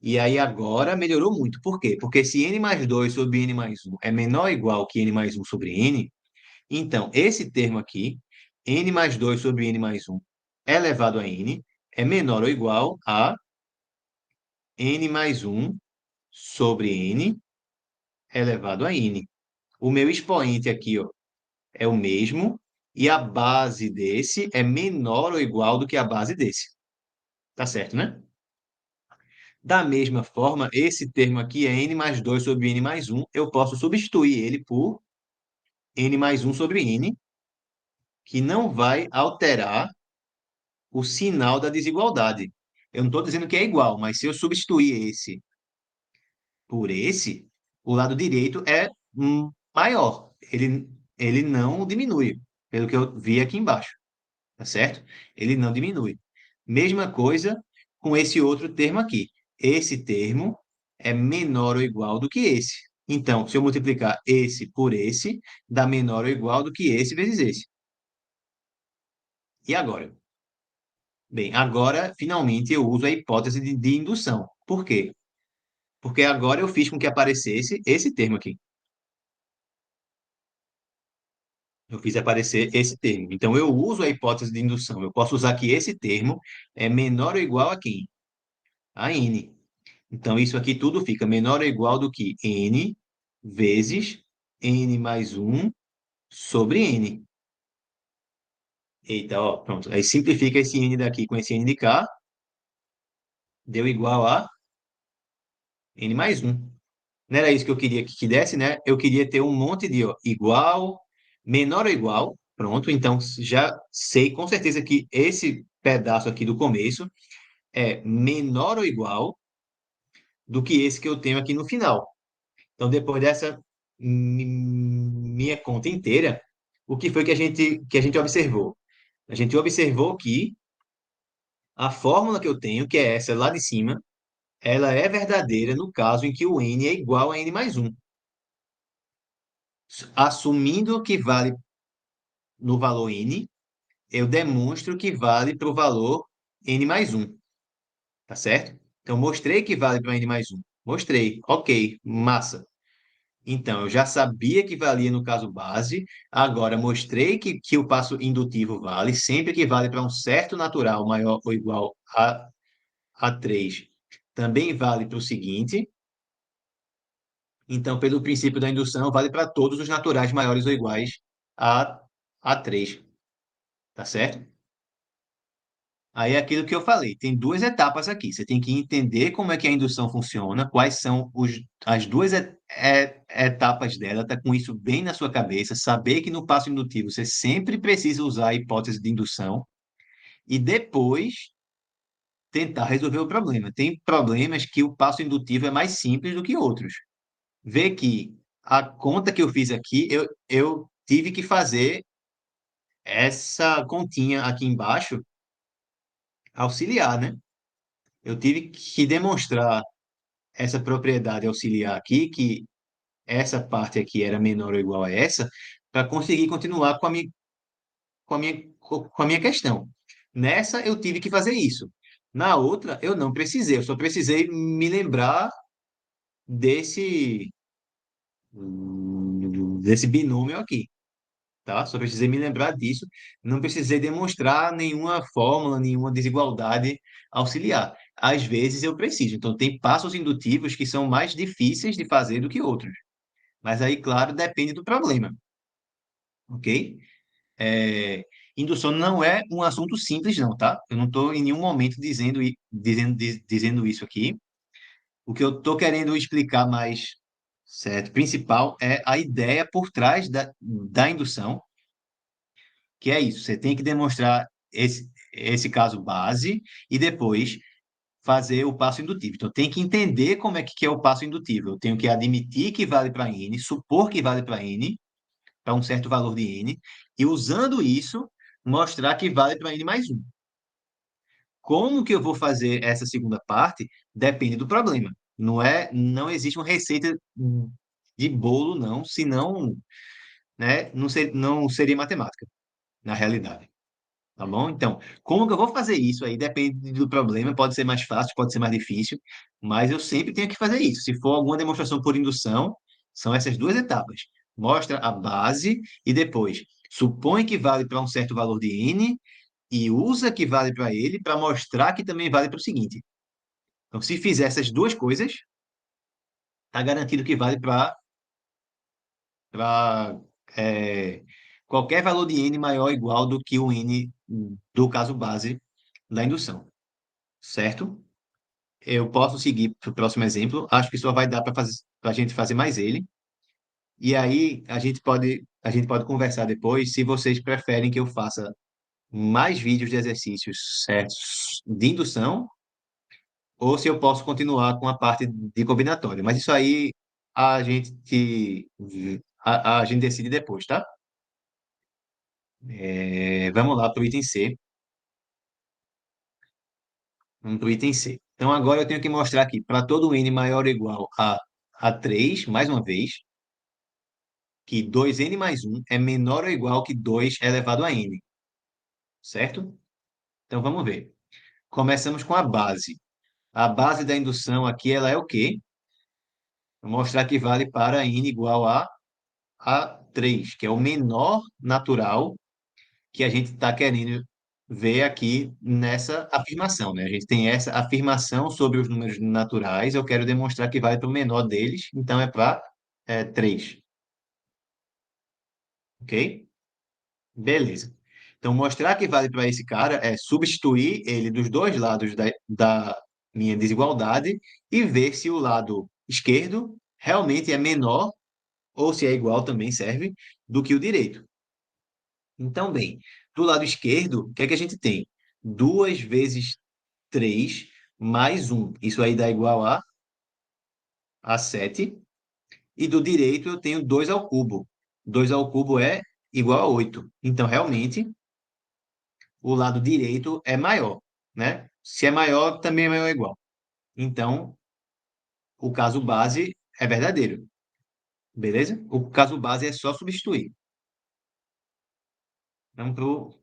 E aí agora melhorou muito. Por quê? Porque se n mais 2 sobre n mais 1 é menor ou igual que n mais 1 sobre n, então esse termo aqui, n mais 2 sobre n mais 1 elevado a n, é menor ou igual a n mais 1 sobre n elevado a n. O meu expoente aqui, ó, é o mesmo e a base desse é menor ou igual do que a base desse. Tá certo, né? Da mesma forma, esse termo aqui é n mais 2 sobre n mais 1. Eu posso substituir ele por n mais 1 sobre n, que não vai alterar o sinal da desigualdade. Eu não estou dizendo que é igual, mas se eu substituir esse por esse, o lado direito é maior. Ele não diminui, pelo que eu vi aqui embaixo, tá certo? Ele não diminui. Mesma coisa com esse outro termo aqui. Esse termo é menor ou igual do que esse. Então, se eu multiplicar esse por esse, dá menor ou igual do que esse vezes esse. E agora? Bem, agora, finalmente, eu uso a hipótese de indução. Por quê? Porque agora eu fiz com que aparecesse esse termo aqui. Eu fiz aparecer esse termo. Então, eu uso a hipótese de indução. Eu posso usar que esse termo é menor ou igual a quem? A n. Então, isso aqui tudo fica menor ou igual do que n vezes n mais 1 sobre n. Eita, ó, pronto. Aí simplifica esse n daqui com esse n de cá. Deu igual a n mais 1. Não era isso que eu queria que desse, né? Eu queria ter um monte de ó, igual, menor ou igual. Pronto, então já sei com certeza que esse pedaço aqui do começo é menor ou igual do que esse que eu tenho aqui no final. Então, depois dessa minha conta inteira, o que foi que a gente observou? A gente observou que a fórmula que eu tenho, que é essa lá de cima, ela é verdadeira no caso em que o n é igual a n mais 1. Assumindo que vale no valor n, eu demonstro que vale para o valor n mais 1, tá certo? Então, mostrei que vale para n mais 1. Mostrei. Ok, massa. Então, eu já sabia que valia no caso base, agora mostrei que o passo indutivo vale, sempre que vale para um certo natural maior ou igual a 3, também vale para o seguinte. Então, pelo princípio da indução, vale para todos os naturais maiores ou iguais a 3, tá certo? Aí é aquilo que eu falei, tem duas etapas aqui. Você tem que entender como é que a indução funciona, quais são as duas etapas dela, tá com isso bem na sua cabeça, saber que no passo indutivo você sempre precisa usar a hipótese de indução e depois tentar resolver o problema. Tem problemas que o passo indutivo é mais simples do que outros. Vê que a conta que eu fiz aqui, eu tive que fazer essa continha aqui embaixo auxiliar, né? Eu tive que demonstrar essa propriedade auxiliar aqui, que essa parte aqui era menor ou igual a essa, para conseguir continuar com a minha questão. Nessa, eu tive que fazer isso. Na outra, eu não precisei, eu só precisei me lembrar desse, desse binômio aqui, tá? Só precisei me lembrar disso, não precisei demonstrar nenhuma fórmula, nenhuma desigualdade auxiliar. Às vezes eu preciso, então tem passos indutivos que são mais difíceis de fazer do que outros. Mas aí, claro, depende do problema, ok? É, indução não é um assunto simples, não, tá? Eu não estou em nenhum momento dizendo isso aqui. O que eu estou querendo explicar mais, certo, principal é a ideia por trás da indução, que é isso. Você tem que demonstrar esse caso base e depois fazer o passo indutivo. Então, tem que entender como é que é o passo indutivo. Eu tenho que admitir que vale para n, supor que vale para n, para um certo valor de n, e usando isso, mostrar que vale para n mais 1. Como que eu vou fazer essa segunda parte depende do problema. Não existe uma receita de bolo, não, senão, né, não seria matemática, na realidade. Tá bom? Então, como que eu vou fazer isso aí? Depende do problema, pode ser mais fácil, pode ser mais difícil, mas eu sempre tenho que fazer isso. Se for alguma demonstração por indução, são essas duas etapas. Mostra a base e depois supõe que vale para um certo valor de n e usa que vale para ele para mostrar que também vale para o seguinte. Então, se fizer essas duas coisas, está garantido que vale para qualquer valor de n maior ou igual do que o n do caso base da indução, certo? Eu posso seguir para o próximo exemplo. Acho que só vai dar para a gente fazer mais ele. E aí a gente pode conversar depois se vocês preferem que eu faça mais vídeos de exercícios certos de indução ou se eu posso continuar com a parte de combinatória. Mas isso aí a gente, a gente decide depois, tá? Vamos lá para o item C. Vamos para o item C. Então, agora eu tenho que mostrar aqui, para todo n maior ou igual a 3, mais uma vez, que 2n mais 1 é menor ou igual que 2 elevado a n. Certo? Então, vamos ver. Começamos com a base. A base da indução aqui, ela é o quê? Vou mostrar que vale para n igual a 3, que é o menor natural que a gente está querendo ver aqui nessa afirmação, né? A gente tem essa afirmação sobre os números naturais, eu quero demonstrar que vale para o menor deles, então é para 3. Ok? Beleza. Então, mostrar que vale para esse cara é substituir ele dos dois lados da minha desigualdade e ver se o lado esquerdo realmente é menor, ou se é igual também serve, do que o direito. Então, bem, do lado esquerdo, o que é que a gente tem? 2 vezes 3 mais 1. Isso aí dá igual a 7. E do direito eu tenho 2 ao cubo. 2 ao cubo é igual a 8. Então, realmente, o lado direito é maior, né? Se é maior, também é maior ou igual. Então, o caso base é verdadeiro. Beleza? O caso base é só substituir. Vamos para o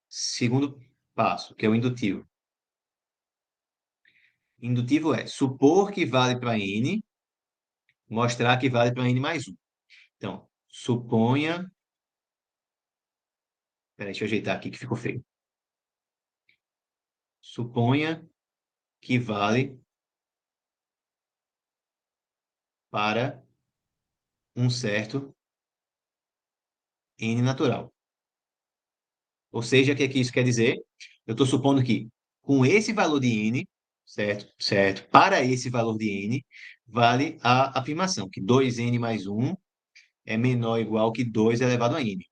segundo passo, que é o indutivo. Indutivo é supor que vale para n, mostrar que vale para n mais 1. Então, suponha. Peraí, deixa eu ajeitar aqui que ficou feio. Suponha que vale para um certo n natural. Ou seja, o que é que isso quer dizer? Eu estou supondo que com esse valor de n, certo? Certo. Para esse valor de n, vale a afirmação que 2n mais 1 é menor ou igual que 2 elevado a n.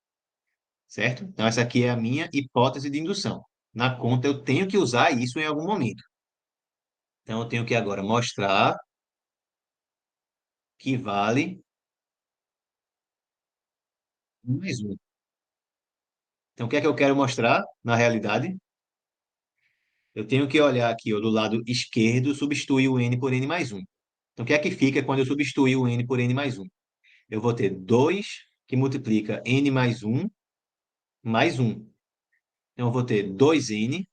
Certo? Então, essa aqui é a minha hipótese de indução. Na conta, eu tenho que usar isso em algum momento. Então, eu tenho que agora mostrar que vale mais 1. Então, o que é que eu quero mostrar na realidade? Eu tenho que olhar aqui ó, do lado esquerdo, substituir o n por n mais 1. Então, o que é que fica quando eu substituir o n por n mais 1? Eu vou ter 2 que multiplica n mais 1 mais 1. Então, eu vou ter 2n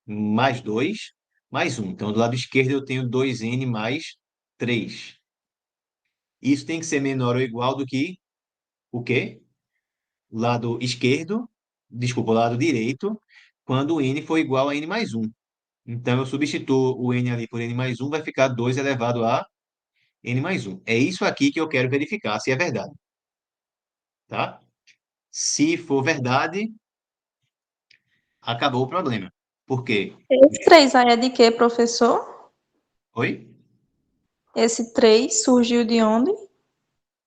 mais 2 mais 1. Então, do lado esquerdo, eu tenho 2n mais 3. Isso tem que ser menor ou igual do que o quê? Lado esquerdo, desculpa, o lado direito, quando o n for igual a n mais 1. Então, eu substituo o n ali por n mais 1, vai ficar 2 elevado a n mais 1. É isso aqui que eu quero verificar se é verdade. Tá? Se for verdade, acabou o problema. Por quê? Esse 3 aí é de quê, professor? Oi? Esse 3 surgiu de onde?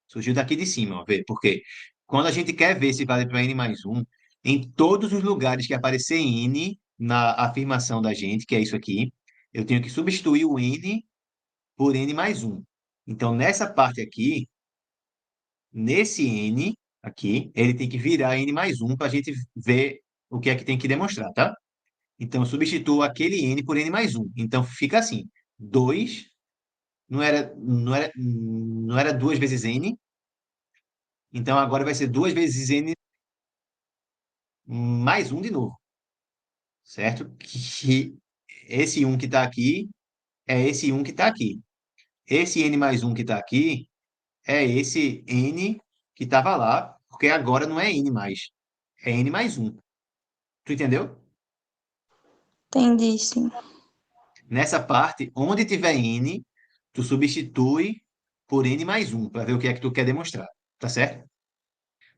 Surgiu daqui de cima, ó, vê. Por quê? Quando a gente quer ver se vale para n mais 1, em todos os lugares que aparecer n na afirmação da gente, que é isso aqui, eu tenho que substituir o n por n mais 1. Então, nessa parte aqui, nesse n aqui, ele tem que virar n mais 1 para a gente ver o que é que tem que demonstrar, tá? Então, eu substituo aquele n por n mais 1. Então, fica assim, 2 não era 2 vezes n, então agora vai ser 2 vezes n mais 1 de novo, certo? Que esse 1 que está aqui é esse 1 que está aqui. Esse n mais 1 que está aqui é esse n que estava lá, porque agora não é n mais, é n mais 1. Tu entendeu? Entendi, sim. Nessa parte, onde tiver n, tu substitui por n mais 1, para ver o que é que tu quer demonstrar, tá certo?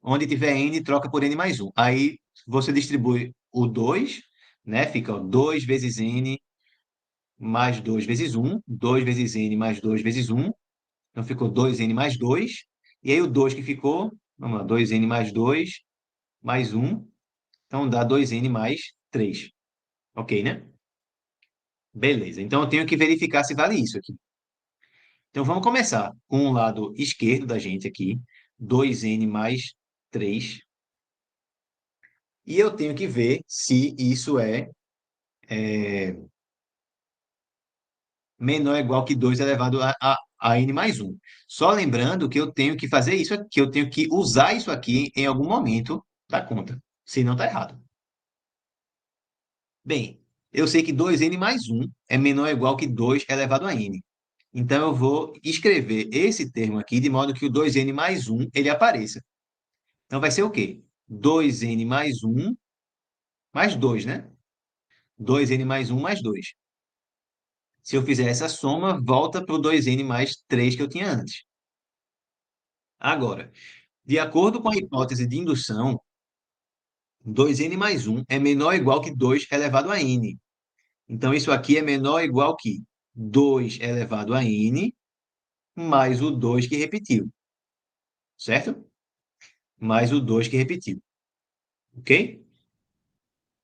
Onde tiver n, troca por n mais 1. Aí você distribui o 2, né? Fica ó, 2 vezes n mais 2 vezes 1, 2 vezes n mais 2 vezes 1, então ficou 2n mais 2, e aí o 2 que ficou, vamos lá, 2n mais 2 mais 1, então dá 2n mais 3. Ok, né? Beleza, então eu tenho que verificar se vale isso aqui. Então vamos começar com o lado esquerdo da gente aqui, 2n mais 3, e eu tenho que ver se isso é menor ou igual que 2 elevado a n mais 1. Só lembrando que eu tenho que fazer isso aqui, eu tenho que usar isso aqui em algum momento da conta, senão está errado. Bem, eu sei que 2n mais 1 é menor ou igual que 2 elevado a n. Então, eu vou escrever esse termo aqui de modo que o 2n mais 1 ele apareça. Então, vai ser o quê? 2n mais 1 mais 2, né? 2n mais 1 mais 2. Se eu fizer essa soma, volta para o 2n mais 3 que eu tinha antes. Agora, de acordo com a hipótese de indução, 2n mais 1 é menor ou igual que 2 elevado a n. Então, isso aqui é menor ou igual que 2 elevado a n mais o 2 que repetiu. Certo? Mais o 2 que repetiu. Ok?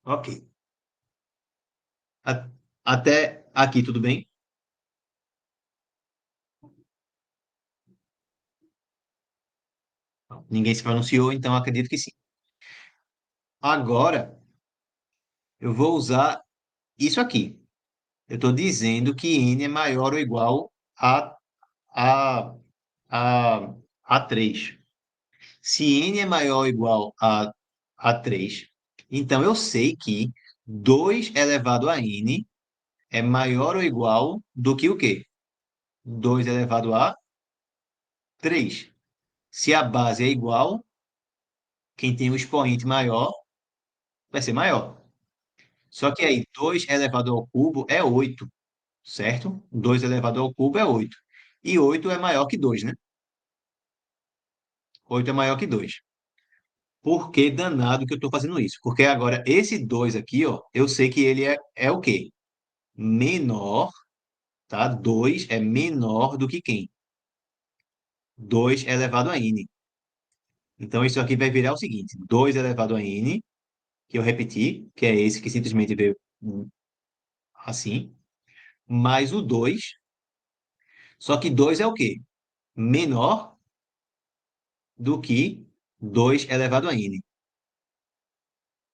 Ok. Até aqui, tudo bem? Ninguém se pronunciou, então acredito que sim. Agora, eu vou usar isso aqui. Eu estou dizendo que n é maior ou igual a a 3. Se n é maior ou igual a 3, então eu sei que 2 elevado a n é maior ou igual do que o quê? 2 elevado a 3. Se a base é igual, quem tem o expoente maior vai ser maior. Só que aí 2 elevado ao cubo é 8, certo? 2 elevado ao cubo é 8. E 8 é maior que 2, né? 8 é maior que 2. Por que danado que eu estou fazendo isso? Porque agora esse 2 aqui, ó, eu sei que ele é o quê? Menor, tá? 2 é menor do que quem? 2 elevado a n. Então isso aqui vai virar o seguinte: 2 elevado a n, que eu repeti, que é esse que simplesmente veio assim, mais o 2. Só que 2 é o quê? Menor do que 2 elevado a n.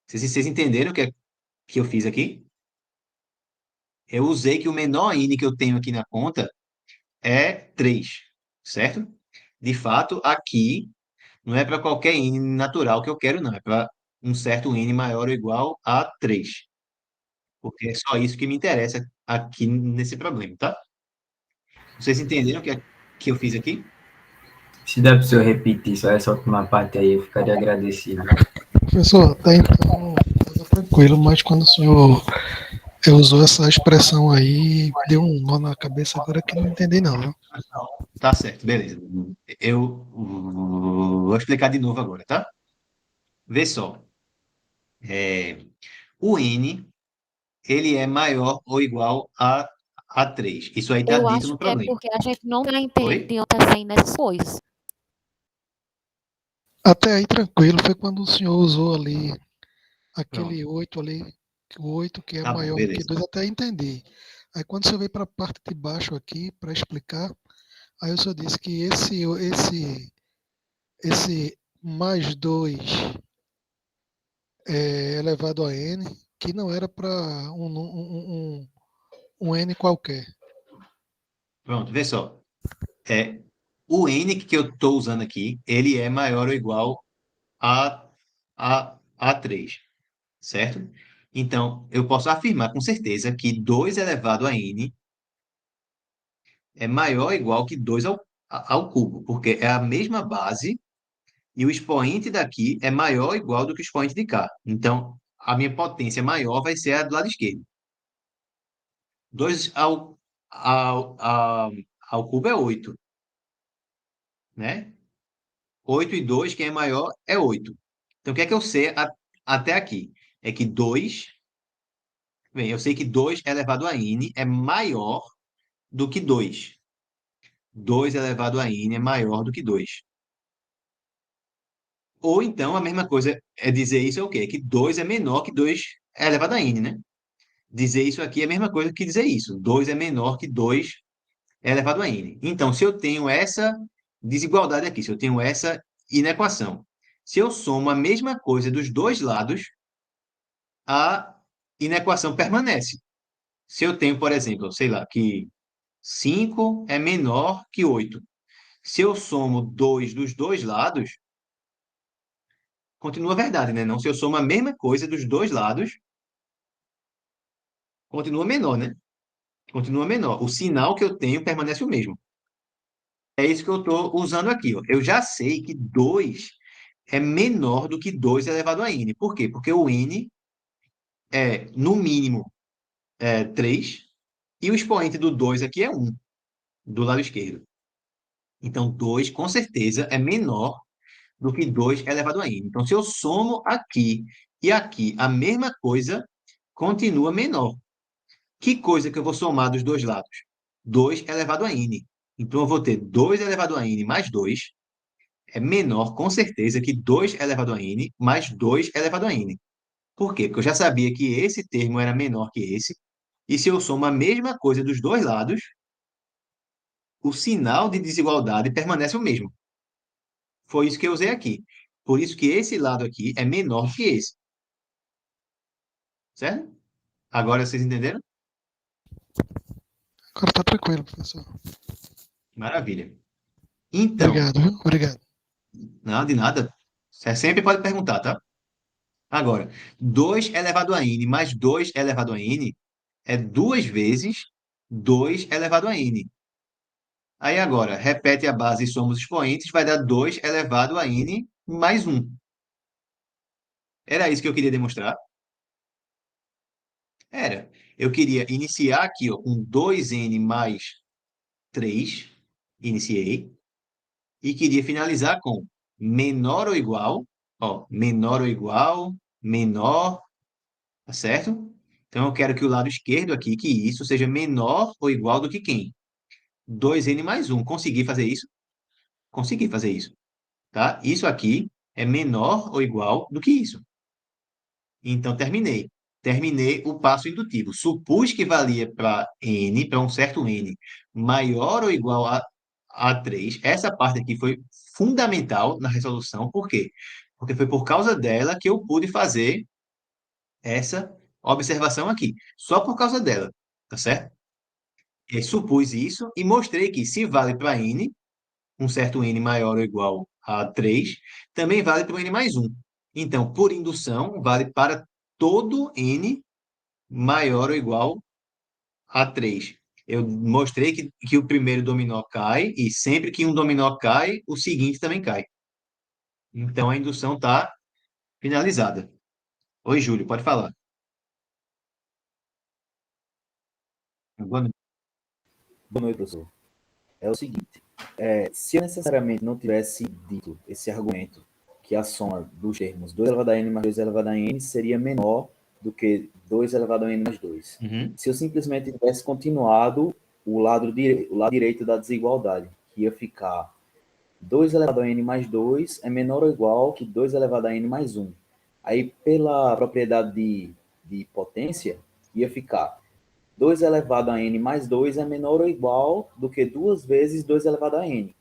Vocês entenderam o que eu fiz aqui? Eu usei que o menor n que eu tenho aqui na conta é 3, certo? De fato, aqui não é para qualquer n natural que eu quero, não. É para um certo n maior ou igual a 3. Porque é só isso que me interessa aqui nesse problema, tá? Vocês entenderam que eu fiz aqui? Se der para o senhor repetir só essa última parte aí, eu ficaria agradecido. Professor, até então estava tranquilo, mas quando o senhor usou essa expressão aí, deu um nó na cabeça agora que não entendi não, viu? Tá certo, beleza. Eu vou explicar de novo agora, tá? Vê só. O n, ele é maior ou igual a 3. Isso aí tá Eu dito acho no que é problema. porque a gente não está Oi? entendendo essas coisas. Até aí tranquilo, foi quando o senhor usou ali Pronto. aquele 8 ali, o 8 que é Tá bom, maior do que beleza. 2 até entendi. Aí quando você veio para a parte de baixo aqui para explicar, aí o senhor disse que esse mais 2 elevado a n, que não era para um n qualquer. Pronto, vê só. É, o n que eu estou usando aqui, ele é maior ou igual a 3, certo? Então, eu posso afirmar com certeza que 2 elevado a n é maior ou igual que 2 ao cubo, porque é a mesma base e o expoente daqui é maior ou igual do que o expoente de cá. Então, a minha potência maior vai ser a do lado esquerdo. 2 ao cubo é 8, né? 8 e 2, quem é maior é 8. Então, o que é que eu sei até aqui? É que 2, bem, eu sei que 2 elevado a n é maior do que 2. 2 elevado a n é maior do que 2. Ou então, a mesma coisa é dizer isso é o quê? É que 2 é menor que 2 elevado a n, né? Dizer isso aqui é a mesma coisa que dizer isso. 2 é menor que 2 elevado a n. Então, se eu tenho essa desigualdade aqui, se eu tenho essa inequação, se eu somo a mesma coisa dos dois lados, a inequação permanece. Se eu tenho, por exemplo, sei lá, que 5 é menor que 8. Se eu somo 2 dos dois lados, continua verdade, né? Não, se eu somo a mesma coisa dos dois lados, continua menor, né? Continua menor. O sinal que eu tenho permanece o mesmo. É isso que eu estou usando aqui, ó. Eu já sei que 2 é menor do que 2 elevado a n. Por quê? Porque o n é, no mínimo, 3, e o expoente do 2 aqui é 1, do lado esquerdo. Então, 2, com certeza, é menor do que 2 elevado a n. Então, se eu somo aqui e aqui a mesma coisa, continua menor. Que coisa que eu vou somar dos dois lados? 2 elevado a n. Então, eu vou ter 2 elevado a n mais 2 é menor, com certeza, que 2 elevado a n mais 2 elevado a n. Por quê? Porque eu já sabia que esse termo era menor que esse, e se eu somo a mesma coisa dos dois lados, o sinal de desigualdade permanece o mesmo. Foi isso que eu usei aqui. Por isso que esse lado aqui é menor que esse. Certo? Agora vocês entenderam? Agora tá tranquilo, professor. Maravilha. Então, Obrigado, viu? Obrigado. nada de nada. Você sempre pode perguntar, tá? Agora, 2 elevado a n mais 2 elevado a n é 2 vezes 2 elevado a n. Aí agora, repete a base e soma os expoentes, vai dar 2 elevado a n mais 1. Era isso que eu queria demonstrar? Era. Eu queria iniciar aqui ó, com 2n mais 3, iniciei, e queria finalizar com menor ou igual, ó, menor ou igual, menor, tá certo? Então eu quero que o lado esquerdo aqui, que isso seja menor ou igual do que quem? 2n mais 1. Consegui fazer isso? Consegui fazer isso, tá? Isso aqui é menor ou igual do que isso. Então terminei. Terminei o passo indutivo. Supus que valia para n, para um certo n, maior ou igual a 3. Essa parte aqui foi fundamental na resolução. Por quê? Porque foi por causa dela que eu pude fazer essa observação aqui. Só por causa dela, tá certo? Eu supus isso e mostrei que se vale para n, um certo n maior ou igual a 3, também vale para o n mais 1. Então, por indução, vale para todo n maior ou igual a 3. Eu mostrei que o primeiro dominó cai e sempre que um dominó cai, o seguinte também cai. Então, a indução está finalizada. Oi, Júlio, pode falar. Boa noite. Boa noite, professor. É o seguinte, se eu necessariamente não tivesse dito esse argumento, que a soma dos termos 2 elevado a n mais 2 elevado a n seria menor do que 2 elevado a n mais 2. Se eu simplesmente tivesse continuado o lado direito da desigualdade, que ia ficar 2 elevado a n mais 2 é menor ou igual que 2 elevado a n mais 1. Aí, pela propriedade de potência, ia ficar 2 elevado a n mais 2 é menor ou igual do que 2 vezes 2 elevado a n.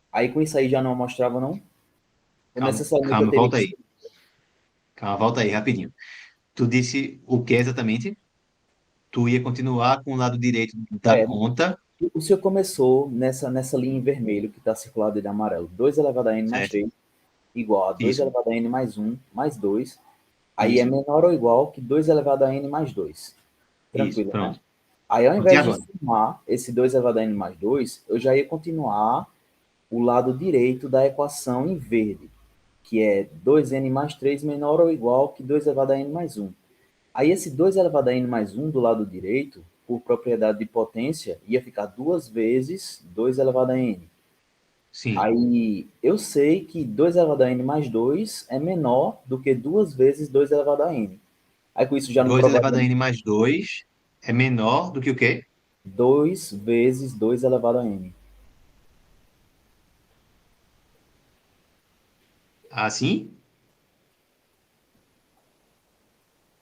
Aí, com isso aí, já não mostrava, não? Ou necessariamente Calma, eu teria volta aí. Calma, volta aí, rapidinho. Tu disse o que exatamente? Tu ia continuar com o lado direito da conta. O senhor começou nessa linha em vermelho, que está circulada de amarelo. 2 elevado a n mais 3 igual a 2 Isso. elevado a n mais 1 mais 2. Aí Isso. é menor ou igual que 2 elevado a n mais 2. Tranquilo, Isso, pronto. né? Aí, ao invés de agora? somar esse 2 elevado a n mais 2, eu já ia continuar o lado direito da equação em verde, que é 2n mais 3 menor ou igual que 2 elevado a n mais 1. Aí esse 2 elevado a n mais 1 do lado direito, por propriedade de potência, ia ficar 2 vezes 2 elevado a n. Sim. Aí eu sei que 2 elevado a n mais 2 é menor do que 2 vezes 2 elevado a n. Aí com isso já não 2 prova elevado a n mais 2 é menor do que o quê? 2 vezes 2 elevado a n. Assim?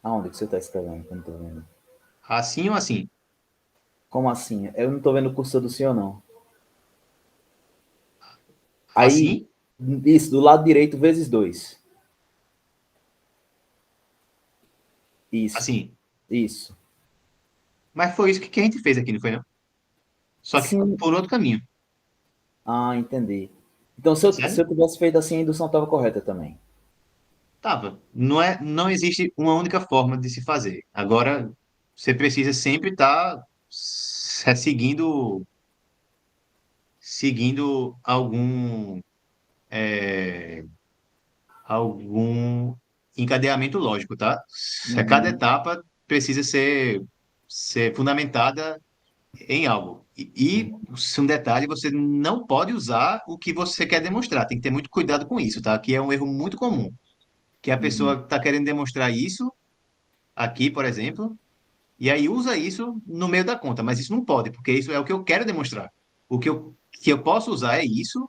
Aonde que você está escrevendo? Que eu não tô vendo. Assim ou assim? Como assim? Eu não tô vendo o cursor do senhor, não. Aí, Assim? isso, do lado direito, vezes 2. Isso. Assim. Isso. Mas foi isso que a gente fez aqui, não foi não? Só que Sim. por outro caminho. Ah, entendi. Então, se eu tivesse feito assim, a indução estava correta também. Tava. Não existe uma única forma de se fazer. Agora, você precisa sempre estar seguindo algum encadeamento lógico, tá? Cada etapa precisa ser fundamentada em algo. Um detalhe, você não pode usar o que você quer demonstrar. Tem que ter muito cuidado com isso, tá? Que é um erro muito comum. Que a pessoa está querendo demonstrar isso aqui, por exemplo, e aí usa isso no meio da conta, mas isso não pode, porque isso é o que eu quero demonstrar. O que eu posso usar é isso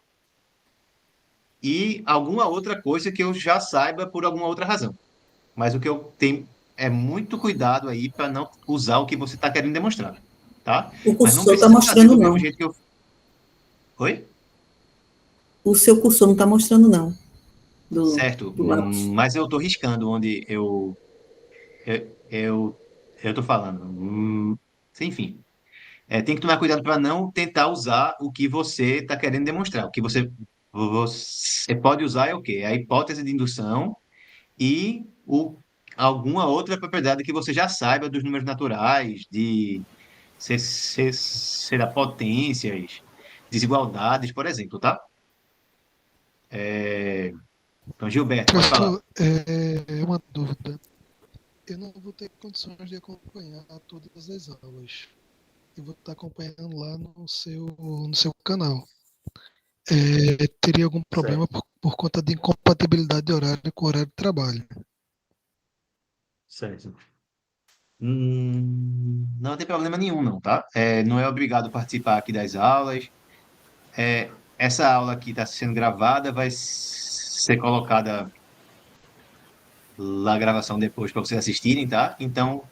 e alguma outra coisa que eu já saiba por alguma outra razão. Mas o que eu tenho é muito cuidado aí para não usar o que você está querendo demonstrar, tá? O Mas não cursor está precisa fazer mostrando, do não. mesmo jeito que eu. Oi? O seu cursor não está mostrando, não. Certo, Do lápis. mas eu estou riscando onde eu estou falando. Enfim. tem que tomar cuidado para não tentar usar o que você está querendo demonstrar. O que você pode usar é o quê? É a hipótese de indução e alguma outra propriedade que você já saiba dos números naturais, de sei lá, potências, desigualdades, por exemplo, tá? Então, Gilberto, pode falar. Professor, é uma dúvida. Eu não vou ter condições de acompanhar todas as aulas. Eu vou estar acompanhando lá no seu canal. Teria algum problema Certo. por conta de incompatibilidade de horário com o horário de trabalho. Certo. Não tem problema nenhum, não, tá? Não é obrigado a participar aqui das aulas. Essa aula aqui está sendo gravada, vai ser colocada lá a gravação depois para vocês assistirem, tá? Então,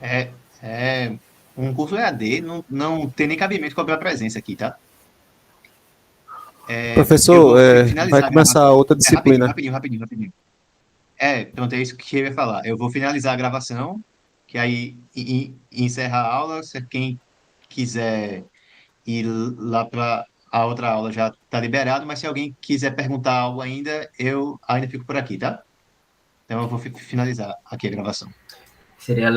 é um curso EAD, não tem nem cabimento cobrar presença aqui, tá? Eu Professor, vou vai finalizar a começar gravação. outra Rapidinho, disciplina. rapidinho, rapidinho, rapidinho. Pronto, é isso que eu ia falar. Eu vou finalizar a gravação, que aí encerra a aula. Se quem quiser ir lá para a outra aula já está liberado, mas se alguém quiser perguntar algo ainda, eu ainda fico por aqui, tá? Então eu vou finalizar aqui a gravação. Sería